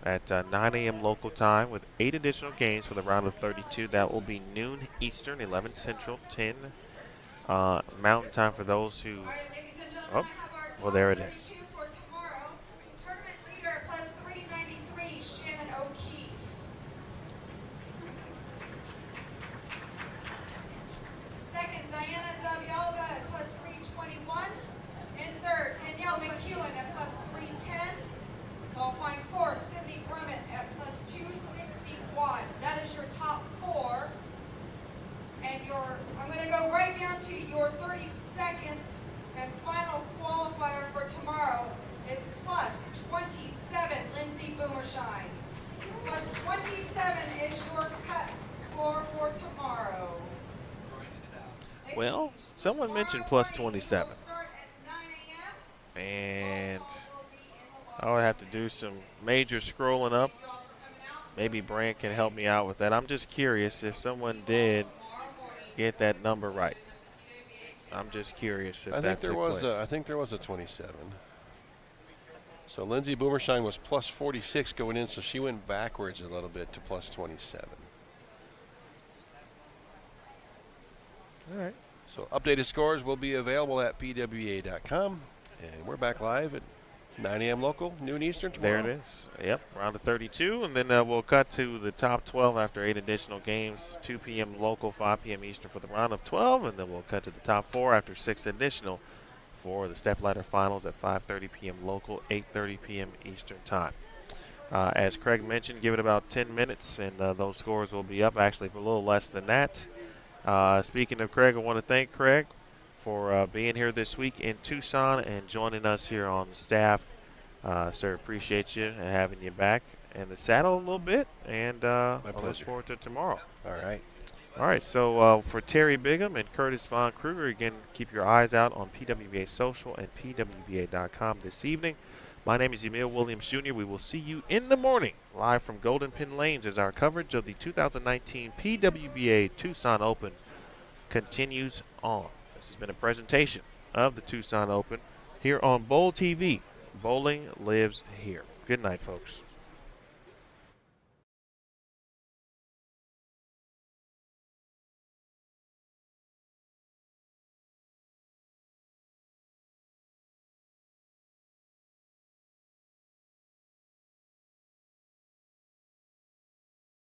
at 9 a.m. local time with 8 additional games for the round of 32. That will be noon Eastern, 11 Central, 10 Mountain Time for those who. Oh, well, there it is. For tomorrow, tournament leader plus 393, Shannon O'Keefe. Second, Diana Zavialva at plus 321. In third, Danielle McEwen at plus 310. Qualifying fourth, Sydney Brummett at plus 261. That is your top four. And I'm going to go right down to your 32nd and final qualifier for tomorrow is plus 27, Lindsay Boomershine. Plus 27 is your cut score for tomorrow. Well, someone mentioned plus 27. And I would have to do some major scrolling up. Maybe Brant can help me out with that. I'm just curious if someone did get that number right. I'm just curious if that took place. I think there was a 27. So Lindsay Boomershine was plus 46 going in, so she went backwards a little bit to plus 27. All right. So updated scores will be available at pwba.com. And we're back live at 9 a.m. local, noon Eastern tomorrow. There it is. Yep, round of 32. And then we'll cut to the top 12 after 8 additional games, 2 p.m. local, 5 p.m. Eastern for the round of 12. And then we'll cut to the top 4 after 6 additional for the step ladder finals at 5:30 p.m. local, 8:30 p.m. Eastern time. As Craig mentioned, give it about 10 minutes, and those scores will be up, actually a little less than that. Speaking of Craig, I want to thank Craig for being here this week in Tucson and joining us here on the staff. Sir, appreciate you and having you back in the saddle a little bit, and I look forward to tomorrow. All right, so for Terry Bigham and Curtis Von Kruger, again, keep your eyes out on PWBA Social and PWBA.com this evening. My name is Emil Williams Jr. We will see you in the morning, live from Golden Pin Lanes, as our coverage of the 2019 PWBA Tucson Open continues on. This has been a presentation of the Tucson Open here on Bowl TV. Bowling lives here. Good night, folks.